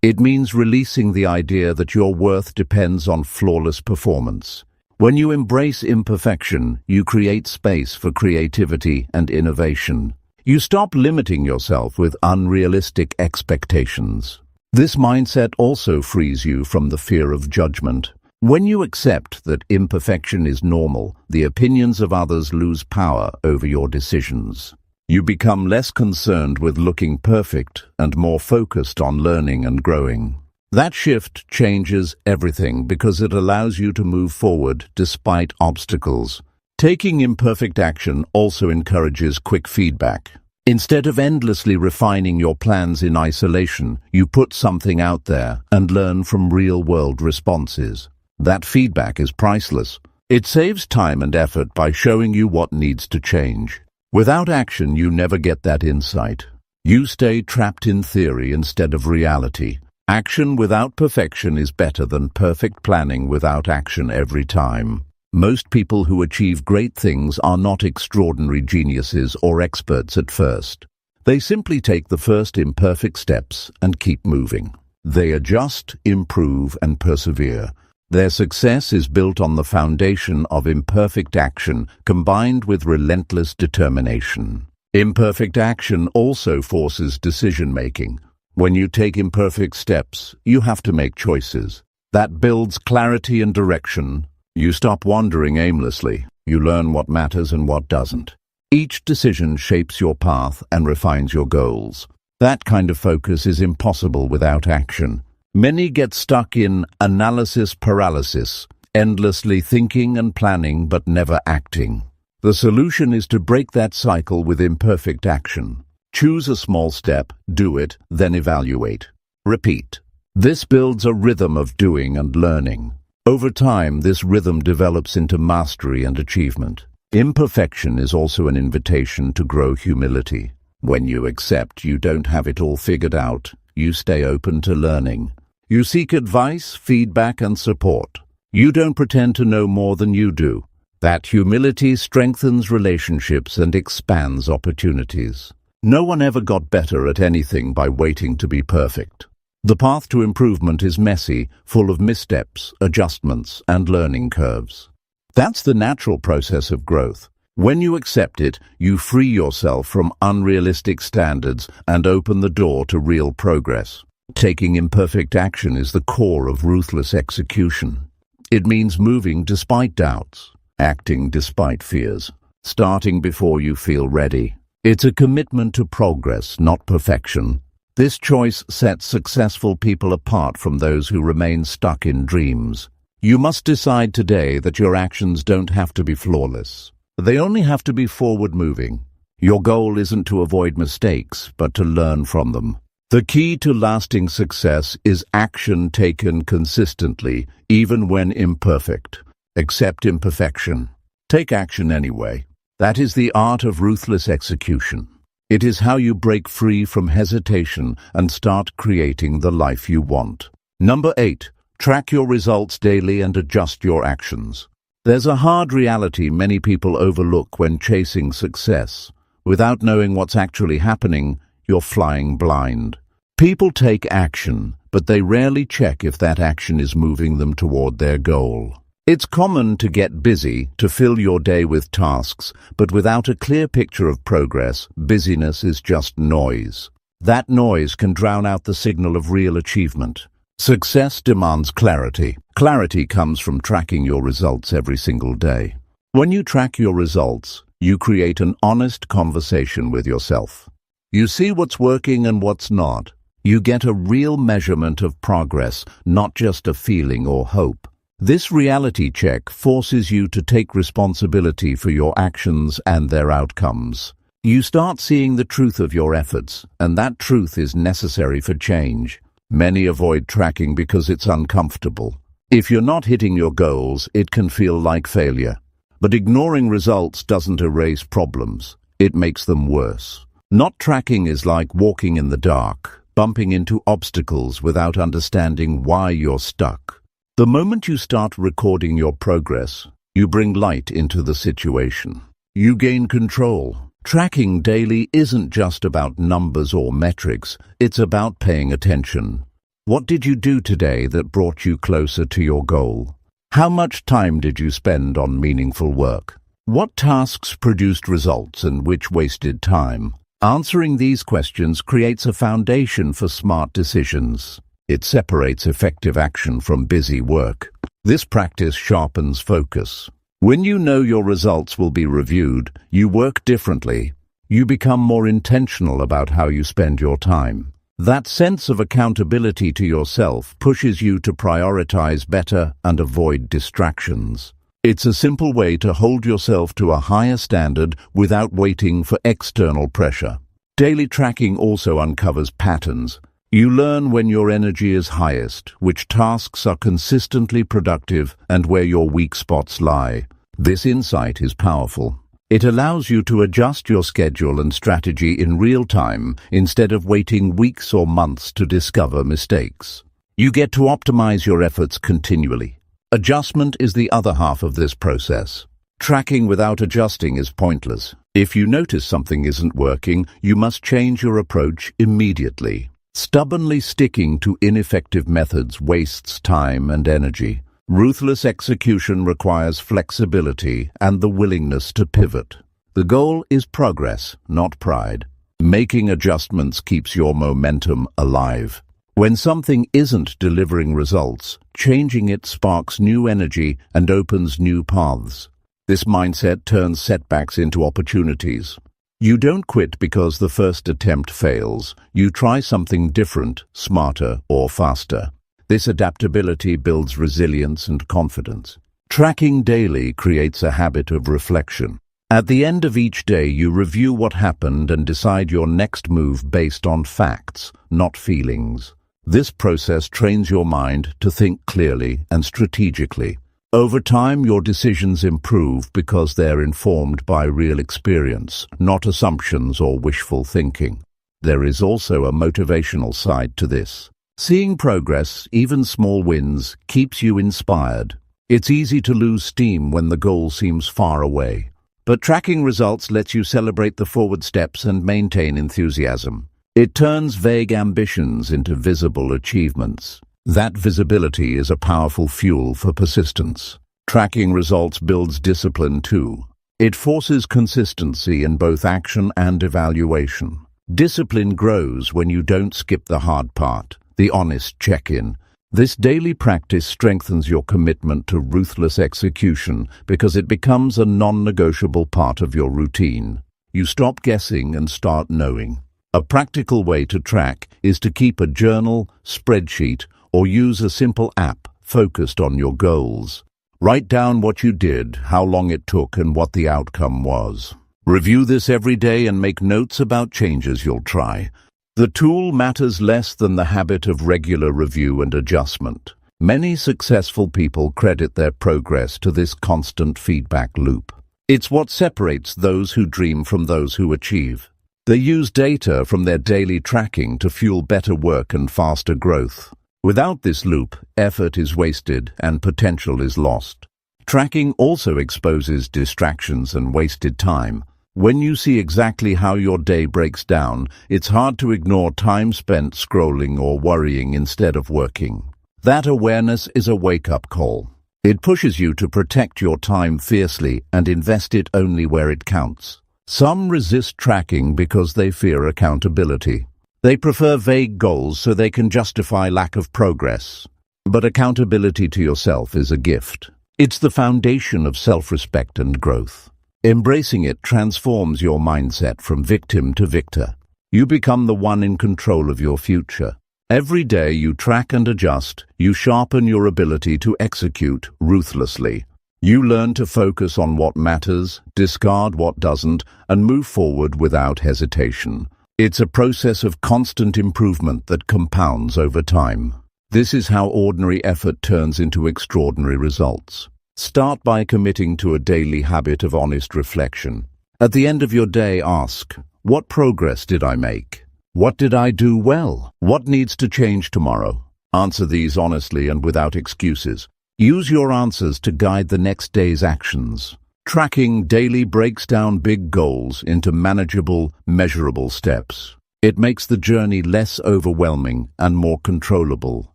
It means releasing the idea that your worth depends on flawless performance. When you embrace imperfection, you create space for creativity and innovation. You stop limiting yourself with unrealistic expectations. This mindset also frees you from the fear of judgment. When you accept that imperfection is normal, the opinions of others lose power over your decisions. You become less concerned with looking perfect and more focused on learning and growing. That shift changes everything because it allows you to move forward despite obstacles. Taking imperfect action also encourages quick feedback. Instead of endlessly refining your plans in isolation, you put something out there and learn from real-world responses. That feedback is priceless. It saves time and effort by showing you what needs to change. Without action, you never get that insight. You stay trapped in theory instead of reality. Action without perfection is better than perfect planning without action every time. Most people who achieve great things are not extraordinary geniuses or experts at first. They simply take the first imperfect steps and keep moving. They adjust, improve, and persevere. Their success is built on the foundation of imperfect action combined with relentless determination. Imperfect action also forces decision-making. When you take imperfect steps, you have to make choices. That builds clarity and direction. You stop wandering aimlessly. You learn what matters and what doesn't. Each decision shapes your path and refines your goals. That kind of focus is impossible without action. Many get stuck in analysis paralysis, endlessly thinking and planning but never acting. The solution is to break that cycle with imperfect action. Choose a small step, do it, then evaluate. Repeat. This builds a rhythm of doing and learning. Over time, this rhythm develops into mastery and achievement. Imperfection is also an invitation to grow humility. When you accept you don't have it all figured out, you stay open to learning. You seek advice, feedback, and support. You don't pretend to know more than you do. That humility strengthens relationships and expands opportunities. No one ever got better at anything by waiting to be perfect. The path to improvement is messy, full of missteps, adjustments, and learning curves. That's the natural process of growth. When you accept it, you free yourself from unrealistic standards and open the door to real progress. Taking imperfect action is the core of ruthless execution. It means moving despite doubts, acting despite fears, starting before you feel ready. It's a commitment to progress, not perfection. This choice sets successful people apart from those who remain stuck in dreams. You must decide today that your actions don't have to be flawless. They only have to be forward-moving. Your goal isn't to avoid mistakes, but to learn from them. The key to lasting success is action taken consistently, even when imperfect. Accept imperfection. Take action anyway. That is the art of ruthless execution. It is how you break free from hesitation and start creating the life you want. Number 8. Track your results daily and adjust your actions. There's a hard reality many people overlook when chasing success. Without knowing what's actually happening, you're flying blind. People take action, but they rarely check if that action is moving them toward their goal. It's common to get busy, to fill your day with tasks, but without a clear picture of progress, busyness is just noise. That noise can drown out the signal of real achievement. Success demands clarity. Clarity comes from tracking your results every single day. When you track your results, you create an honest conversation with yourself. You see what's working and what's not. You get a real measurement of progress, not just a feeling or hope. This reality check forces you to take responsibility for your actions and their outcomes. You start seeing the truth of your efforts, and that truth is necessary for change. Many avoid tracking because it's uncomfortable. If you're not hitting your goals, it can feel like failure. But ignoring results doesn't erase problems. It makes them worse. Not tracking is like walking in the dark, bumping into obstacles without understanding why you're stuck. The moment you start recording your progress, you bring light into the situation. You gain control. Tracking daily isn't just about numbers or metrics, it's about paying attention. What did you do today that brought you closer to your goal? How much time did you spend on meaningful work? What tasks produced results and which wasted time? Answering these questions creates a foundation for smart decisions. It separates effective action from busy work. This practice sharpens focus. When you know your results will be reviewed, you work differently. You become more intentional about how you spend your time. That sense of accountability to yourself pushes you to prioritize better and avoid distractions. It's a simple way to hold yourself to a higher standard without waiting for external pressure. Daily tracking also uncovers patterns. You learn when your energy is highest, which tasks are consistently productive, and where your weak spots lie. This insight is powerful. It allows you to adjust your schedule and strategy in real time instead of waiting weeks or months to discover mistakes. You get to optimize your efforts continually. Adjustment is the other half of this process. Tracking without adjusting is pointless. If you notice something isn't working, you must change your approach immediately. Stubbornly sticking to ineffective methods wastes time and energy. Ruthless execution requires flexibility and the willingness to pivot. The goal is progress, not pride. Making adjustments keeps your momentum alive. When something isn't delivering results, changing it sparks new energy and opens new paths. This mindset turns setbacks into opportunities. You don't quit because the first attempt fails. You try something different, smarter, or faster. This adaptability builds resilience and confidence. Tracking daily creates a habit of reflection. At the end of each day, you review what happened and decide your next move based on facts, not feelings. This process trains your mind to think clearly and strategically. Over time, your decisions improve because they're informed by real experience, not assumptions or wishful thinking. There is also a motivational side to this. Seeing progress, even small wins, keeps you inspired. It's easy to lose steam when the goal seems far away. But tracking results lets you celebrate the forward steps and maintain enthusiasm. It turns vague ambitions into visible achievements. That visibility is a powerful fuel for persistence. Tracking results builds discipline too. It forces consistency in both action and evaluation. Discipline grows when you don't skip the hard part, the honest check-in. This daily practice strengthens your commitment to ruthless execution because it becomes a non-negotiable part of your routine. You stop guessing and start knowing. A practical way to track is to keep a journal, spreadsheet, or use a simple app, focused on your goals. Write down what you did, how long it took, and what the outcome was. Review this every day and make notes about changes you'll try. The tool matters less than the habit of regular review and adjustment. Many successful people credit their progress to this constant feedback loop. It's what separates those who dream from those who achieve. They use data from their daily tracking to fuel better work and faster growth. Without this loop, effort is wasted and potential is lost. Tracking also exposes distractions and wasted time. When you see exactly how your day breaks down, it's hard to ignore time spent scrolling or worrying instead of working. That awareness is a wake-up call. It pushes you to protect your time fiercely and invest it only where it counts. Some resist tracking because they fear accountability. They prefer vague goals so they can justify lack of progress. But accountability to yourself is a gift. It's the foundation of self-respect and growth. Embracing it transforms your mindset from victim to victor. You become the one in control of your future. Every day you track and adjust, you sharpen your ability to execute ruthlessly. You learn to focus on what matters, discard what doesn't, and move forward without hesitation. It's a process of constant improvement that compounds over time. This is how ordinary effort turns into extraordinary results. Start by committing to a daily habit of honest reflection. At the end of your day, ask, what progress did I make? What did I do well? What needs to change tomorrow? Answer these honestly and without excuses. Use your answers to guide the next day's actions. Tracking daily breaks down big goals into manageable, measurable steps. It makes the journey less overwhelming and more controllable.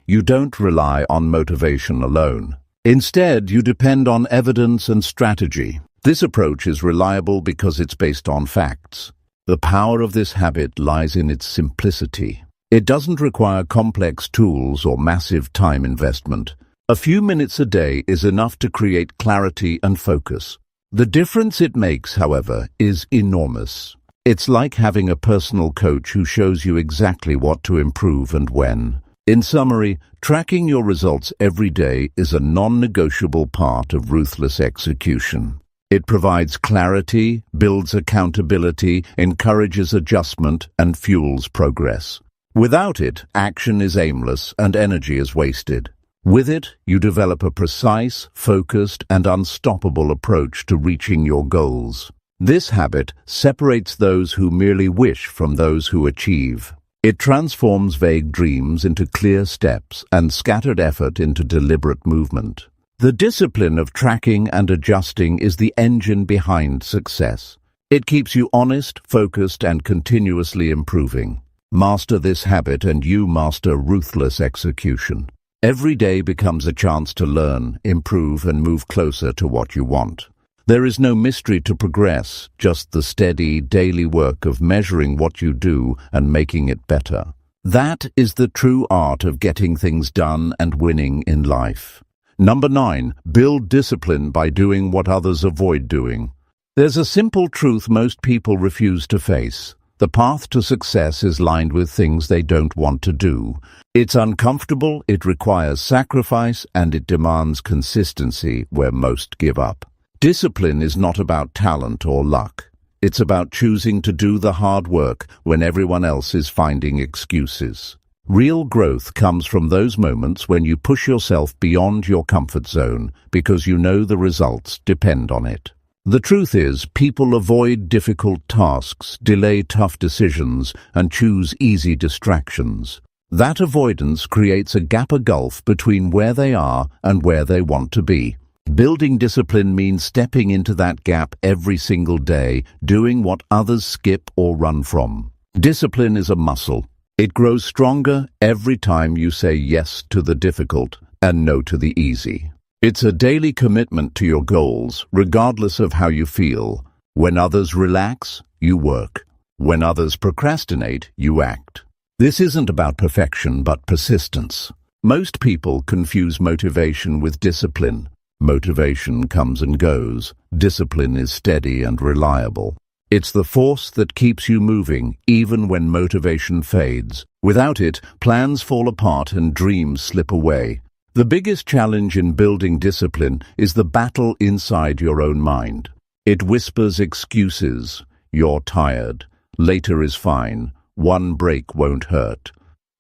You don't rely on motivation alone. Instead, you depend on evidence and strategy. This approach is reliable because it's based on facts. The power of this habit lies in its simplicity. It doesn't require complex tools or massive time investment. A few minutes a day is enough to create clarity and focus. The difference it makes, however, is enormous. It's like having a personal coach who shows you exactly what to improve and when. In summary, tracking your results every day is a non-negotiable part of ruthless execution. It provides clarity, builds accountability, encourages adjustment, and fuels progress. Without it, action is aimless and energy is wasted. With it, you develop a precise, focused, and unstoppable approach to reaching your goals. This habit separates those who merely wish from those who achieve. It transforms vague dreams into clear steps and scattered effort into deliberate movement. The discipline of tracking and adjusting is the engine behind success. It keeps you honest, focused, and continuously improving. Master this habit and you master ruthless execution. Every day becomes a chance to learn, improve, and move closer to what you want. There is no mystery to progress, just the steady, daily work of measuring what you do and making it better. That is the true art of getting things done and winning in life. Number 9, build discipline by doing what others avoid doing. There's a simple truth most people refuse to face. The path to success is lined with things they don't want to do. It's uncomfortable, it requires sacrifice, and it demands consistency where most give up. Discipline is not about talent or luck. It's about choosing to do the hard work when everyone else is finding excuses. Real growth comes from those moments when you push yourself beyond your comfort zone because you know the results depend on it. The truth is, people avoid difficult tasks, delay tough decisions, and choose easy distractions. That avoidance creates a gulf between where they are and where they want to be. Building discipline means stepping into that gap every single day, doing what others skip or run from. Discipline is a muscle. It grows stronger every time you say yes to the difficult and no to the easy. It's a daily commitment to your goals, regardless of how you feel. When others relax, you work. When others procrastinate, you act. This isn't about perfection, but persistence. Most people confuse motivation with discipline. Motivation comes and goes. Discipline is steady and reliable. It's the force that keeps you moving, even when motivation fades. Without it, plans fall apart and dreams slip away. The biggest challenge in building discipline is the battle inside your own mind. It whispers excuses. You're tired. Later is fine. One break won't hurt.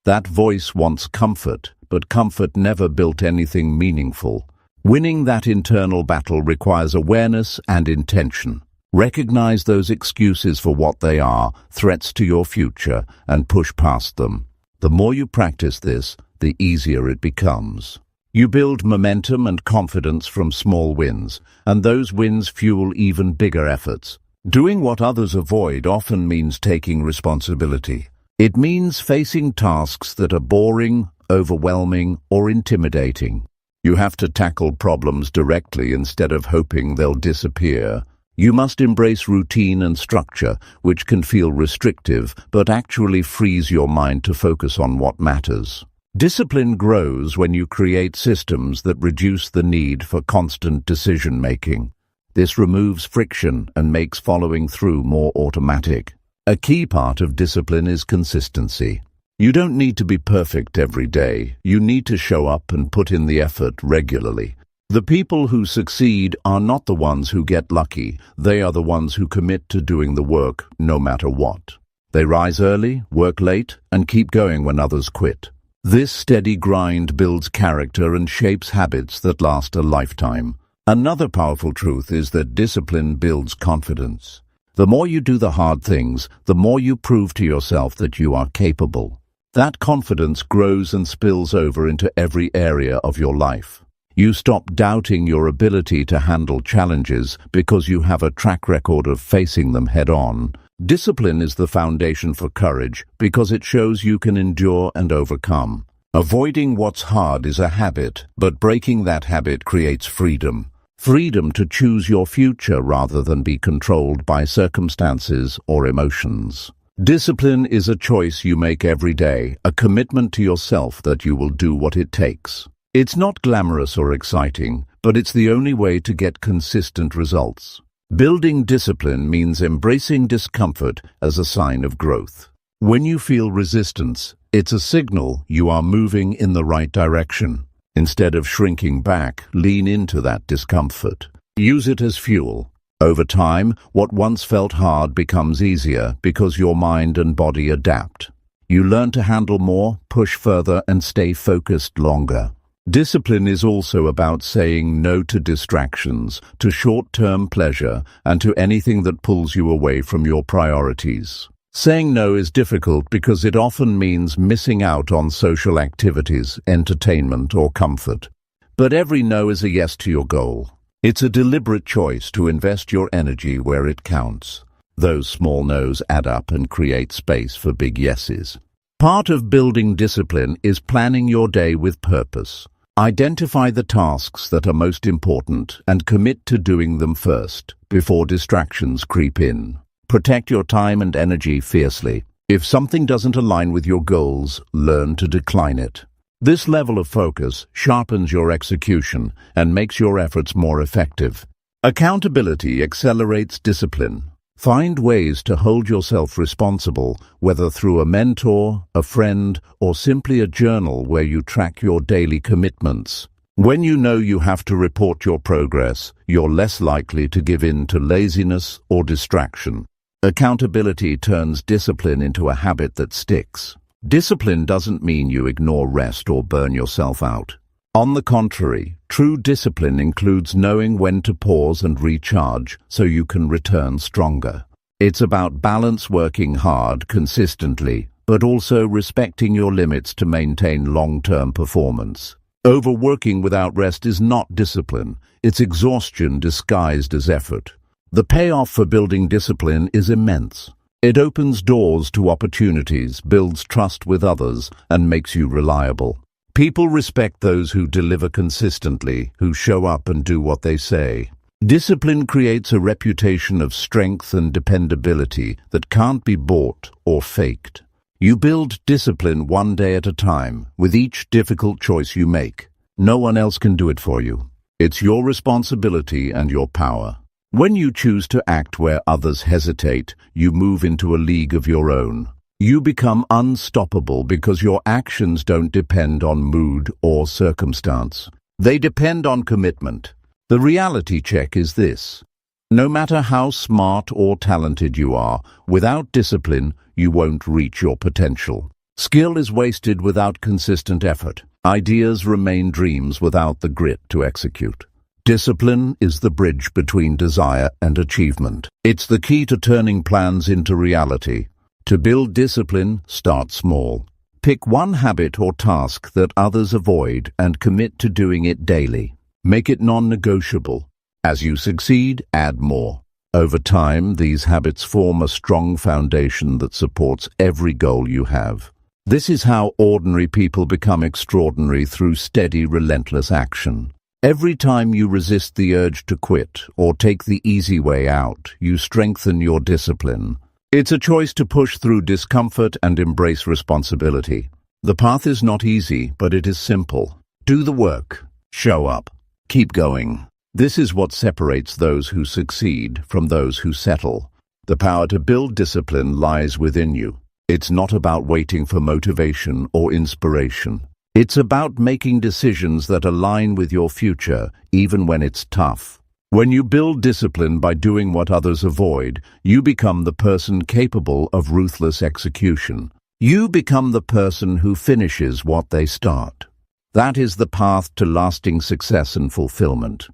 That voice wants comfort, but comfort never built anything meaningful. Winning that internal battle requires awareness and intention. Recognize those excuses for what they are, threats to your future, and push past them. The more you practice this, the easier it becomes. You build momentum and confidence from small wins, and those wins fuel even bigger efforts. Doing what others avoid often means taking responsibility. It means facing tasks that are boring, overwhelming, or intimidating. You have to tackle problems directly instead of hoping they'll disappear. You must embrace routine and structure, which can feel restrictive, but actually frees your mind to focus on what matters. Discipline grows when you create systems that reduce the need for constant decision-making. This removes friction and makes following through more automatic. A key part of discipline is consistency. You don't need to be perfect every day. You need to show up and put in the effort regularly. The people who succeed are not the ones who get lucky. They are the ones who commit to doing the work no matter what. They rise early, work late, and keep going when others quit. This steady grind builds character and shapes habits that last a lifetime. Another powerful truth is that discipline builds confidence. The more you do the hard things, the more you prove to yourself that you are capable. That confidence grows and spills over into every area of your life. You stop doubting your ability to handle challenges because you have a track record of facing them head-on. Discipline is the foundation for courage because it shows you can endure and overcome. Avoiding what's hard is a habit, but breaking that habit creates freedom. Freedom to choose your future rather than be controlled by circumstances or emotions. Discipline is a choice you make every day, a commitment to yourself that you will do what it takes. It's not glamorous or exciting, but it's the only way to get consistent results. Building discipline means embracing discomfort as a sign of growth. When you feel resistance, it's a signal you are moving in the right direction. Instead of shrinking back, lean into that discomfort. Use it as fuel. Over time, what once felt hard becomes easier because your mind and body adapt. You learn to handle more, push further, and stay focused longer. Discipline is also about saying no to distractions, to short-term pleasure, and to anything that pulls you away from your priorities. Saying no is difficult because it often means missing out on social activities, entertainment, or comfort. But every no is a yes to your goal. It's a deliberate choice to invest your energy where it counts. Those small no's add up and create space for big yeses. Part of building discipline is planning your day with purpose. Identify the tasks that are most important and commit to doing them first, before distractions creep in. Protect your time and energy fiercely. If something doesn't align with your goals, learn to decline it. This level of focus sharpens your execution and makes your efforts more effective. Accountability accelerates discipline. Find ways to hold yourself responsible, whether through a mentor, a friend, or simply a journal where you track your daily commitments. When you know you have to report your progress, you're less likely to give in to laziness or distraction. Accountability turns discipline into a habit that sticks. Discipline doesn't mean you ignore rest or burn yourself out. On the contrary, true discipline includes knowing when to pause and recharge so you can return stronger. It's about balance, working hard consistently, but also respecting your limits to maintain long-term performance. Overworking without rest is not discipline. It's exhaustion disguised as effort. The payoff for building discipline is immense. It opens doors to opportunities, builds trust with others, and makes you reliable. People respect those who deliver consistently, who show up and do what they say. Discipline creates a reputation of strength and dependability that can't be bought or faked. You build discipline one day at a time, with each difficult choice you make. No one else can do it for you. It's your responsibility and your power. When you choose to act where others hesitate, you move into a league of your own. You become unstoppable because your actions don't depend on mood or circumstance. They depend on commitment. The reality check is this: no matter how smart or talented you are, without discipline, you won't reach your potential. Skill is wasted without consistent effort. Ideas remain dreams without the grit to execute. Discipline is the bridge between desire and achievement. It's the key to turning plans into reality. To build discipline, start small. Pick one habit or task that others avoid and commit to doing it daily. Make it non-negotiable. As you succeed, add more. Over time, these habits form a strong foundation that supports every goal you have. This is how ordinary people become extraordinary, through steady, relentless action. Every time you resist the urge to quit or take the easy way out, you strengthen your discipline. It's a choice to push through discomfort and embrace responsibility. The path is not easy, but it is simple. Do the work. Show up. Keep going. This is what separates those who succeed from those who settle. The power to build discipline lies within you. It's not about waiting for motivation or inspiration. It's about making decisions that align with your future, even when it's tough. When you build discipline by doing what others avoid, you become the person capable of ruthless execution. You become the person who finishes what they start. That is the path to lasting success and fulfillment.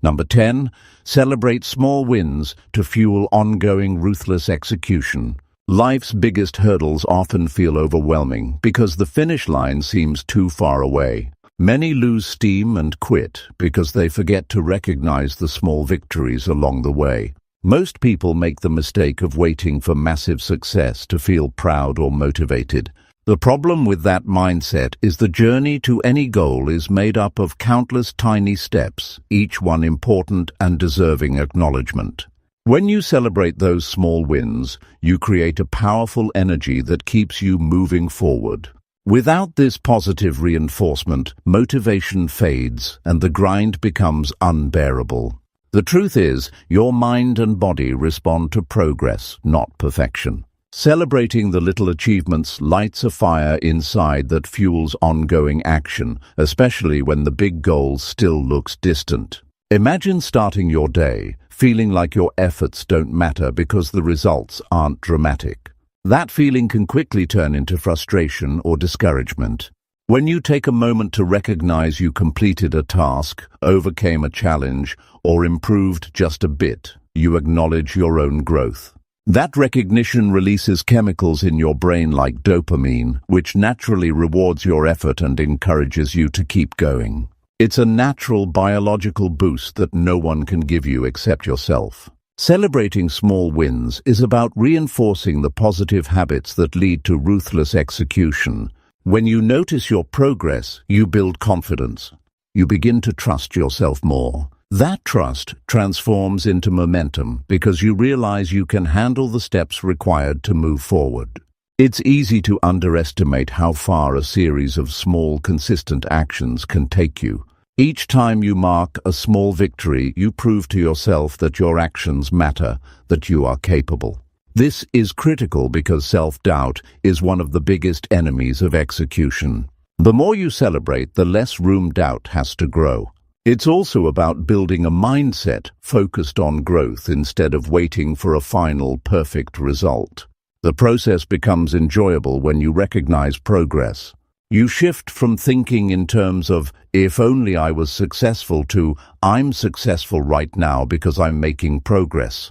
Number 10, celebrate small wins to fuel ongoing ruthless execution. Life's biggest hurdles often feel overwhelming because the finish line seems too far away. Many lose steam and quit because they forget to recognize the small victories along the way. Most people make the mistake of waiting for massive success to feel proud or motivated. The problem with that mindset is the journey to any goal is made up of countless tiny steps, each one important and deserving acknowledgement. When you celebrate those small wins, you create a powerful energy that keeps you moving forward. Without this positive reinforcement, motivation fades and the grind becomes unbearable. The truth is, your mind and body respond to progress, not perfection. Celebrating the little achievements lights a fire inside that fuels ongoing action, especially when the big goal still looks distant. Imagine starting your day feeling like your efforts don't matter because the results aren't dramatic. That feeling can quickly turn into frustration or discouragement. When you take a moment to recognize you completed a task, overcame a challenge, or improved just a bit, you acknowledge your own growth. That recognition releases chemicals in your brain like dopamine, which naturally rewards your effort and encourages you to keep going. It's a natural biological boost that no one can give you except yourself. Celebrating small wins is about reinforcing the positive habits that lead to ruthless execution. When you notice your progress, you build confidence. You begin to trust yourself more. That trust transforms into momentum because you realize you can handle the steps required to move forward. It's easy to underestimate how far a series of small, consistent actions can take you. Each time you mark a small victory, you prove to yourself that your actions matter, that you are capable. This is critical because self-doubt is one of the biggest enemies of execution. The more you celebrate, the less room doubt has to grow. It's also about building a mindset focused on growth instead of waiting for a final, perfect result. The process becomes enjoyable when you recognize progress. You shift from thinking in terms of, if only I was successful, to, I'm successful right now because I'm making progress.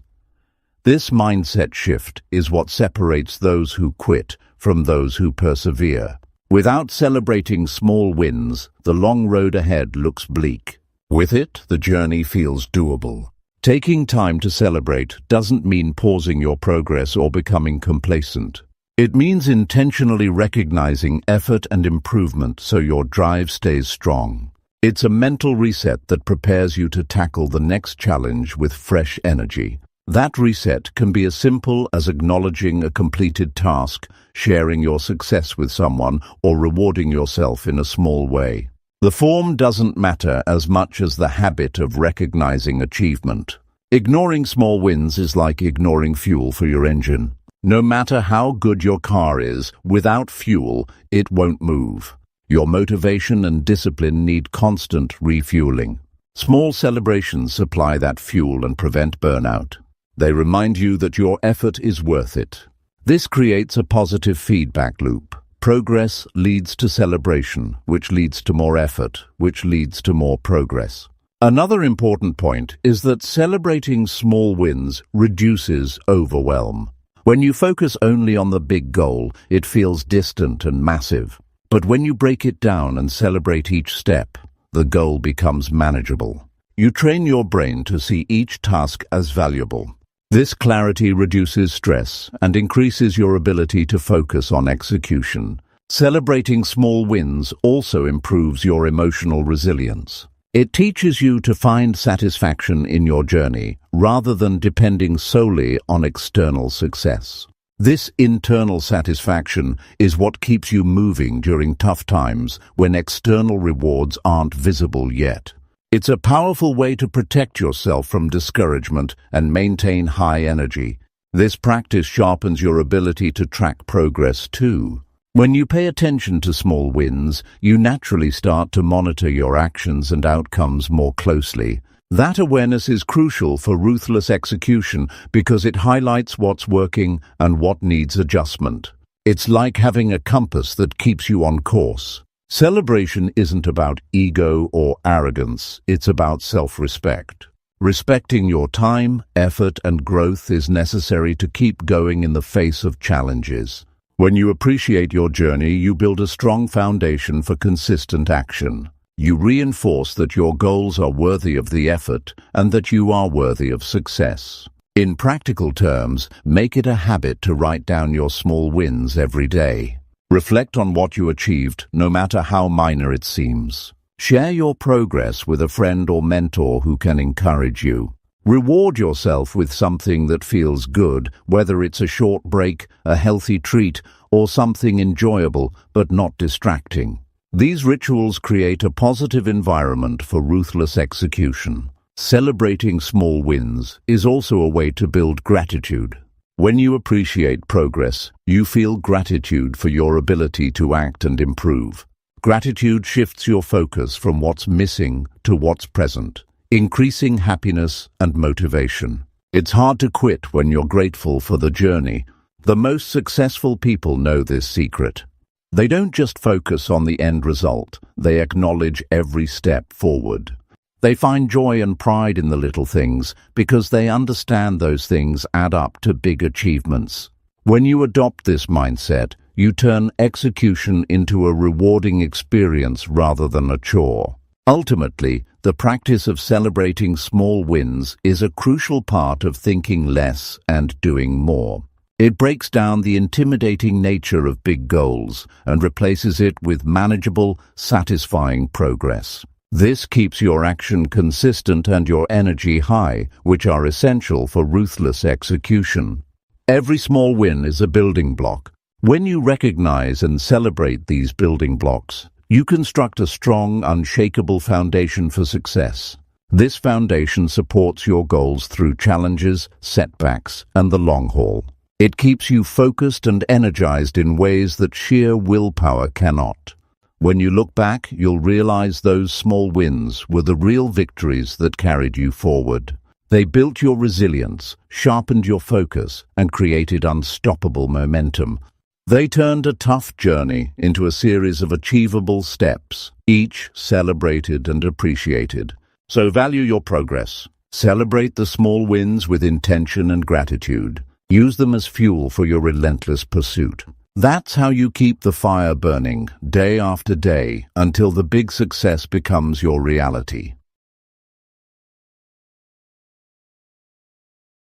This mindset shift is what separates those who quit from those who persevere. Without celebrating small wins, the long road ahead looks bleak. With it, the journey feels doable. Taking time to celebrate doesn't mean pausing your progress or becoming complacent. It means intentionally recognizing effort and improvement so your drive stays strong. It's a mental reset that prepares you to tackle the next challenge with fresh energy. That reset can be as simple as acknowledging a completed task, sharing your success with someone, or rewarding yourself in a small way. The form doesn't matter as much as the habit of recognizing achievement. Ignoring small wins is like ignoring fuel for your engine. No matter how good your car is, without fuel, it won't move. Your motivation and discipline need constant refueling. Small celebrations supply that fuel and prevent burnout. They remind you that your effort is worth it. This creates a positive feedback loop. Progress leads to celebration, which leads to more effort, which leads to more progress. Another important point is that celebrating small wins reduces overwhelm. When you focus only on the big goal, it feels distant and massive. But when you break it down and celebrate each step, the goal becomes manageable. You train your brain to see each task as valuable. This clarity reduces stress and increases your ability to focus on execution. Celebrating small wins also improves your emotional resilience. It teaches you to find satisfaction in your journey rather than depending solely on external success. This internal satisfaction is what keeps you moving during tough times when external rewards aren't visible yet. It's a powerful way to protect yourself from discouragement and maintain high energy. This practice sharpens your ability to track progress too. When you pay attention to small wins, you naturally start to monitor your actions and outcomes more closely. That awareness is crucial for ruthless execution because it highlights what's working and what needs adjustment. It's like having a compass that keeps you on course. Celebration isn't about ego or arrogance, it's about self-respect. Respecting your time, effort, and growth is necessary to keep going in the face of challenges. When you appreciate your journey, you build a strong foundation for consistent action. You reinforce that your goals are worthy of the effort and that you are worthy of success. In practical terms, make it a habit to write down your small wins every day. Reflect on what you achieved, no matter how minor it seems. Share your progress with a friend or mentor who can encourage you. Reward yourself with something that feels good, whether it's a short break, a healthy treat, or something enjoyable but not distracting. These rituals create a positive environment for ruthless execution. Celebrating small wins is also a way to build gratitude. When you appreciate progress, you feel gratitude for your ability to act and improve. Gratitude shifts your focus from what's missing to what's present, increasing happiness and motivation. It's hard to quit when you're grateful for the journey. The most successful people know this secret. They don't just focus on the end result, they acknowledge every step forward. They find joy and pride in the little things because they understand those things add up to big achievements. When you adopt this mindset, you turn execution into a rewarding experience rather than a chore. Ultimately, the practice of celebrating small wins is a crucial part of thinking less and doing more. It breaks down the intimidating nature of big goals and replaces it with manageable, satisfying progress. This keeps your action consistent and your energy high, which are essential for ruthless execution. Every small win is a building block. When you recognize and celebrate these building blocks, you construct a strong, unshakable foundation for success. This foundation supports your goals through challenges, setbacks, and the long haul. It keeps you focused and energized in ways that sheer willpower cannot. When you look back, you'll realize those small wins were the real victories that carried you forward. They built your resilience, sharpened your focus, and created unstoppable momentum. They turned a tough journey into a series of achievable steps, each celebrated and appreciated. So value your progress. Celebrate the small wins with intention and gratitude. Use them as fuel for your relentless pursuit. That's how you keep the fire burning, day after day, until the big success becomes your reality.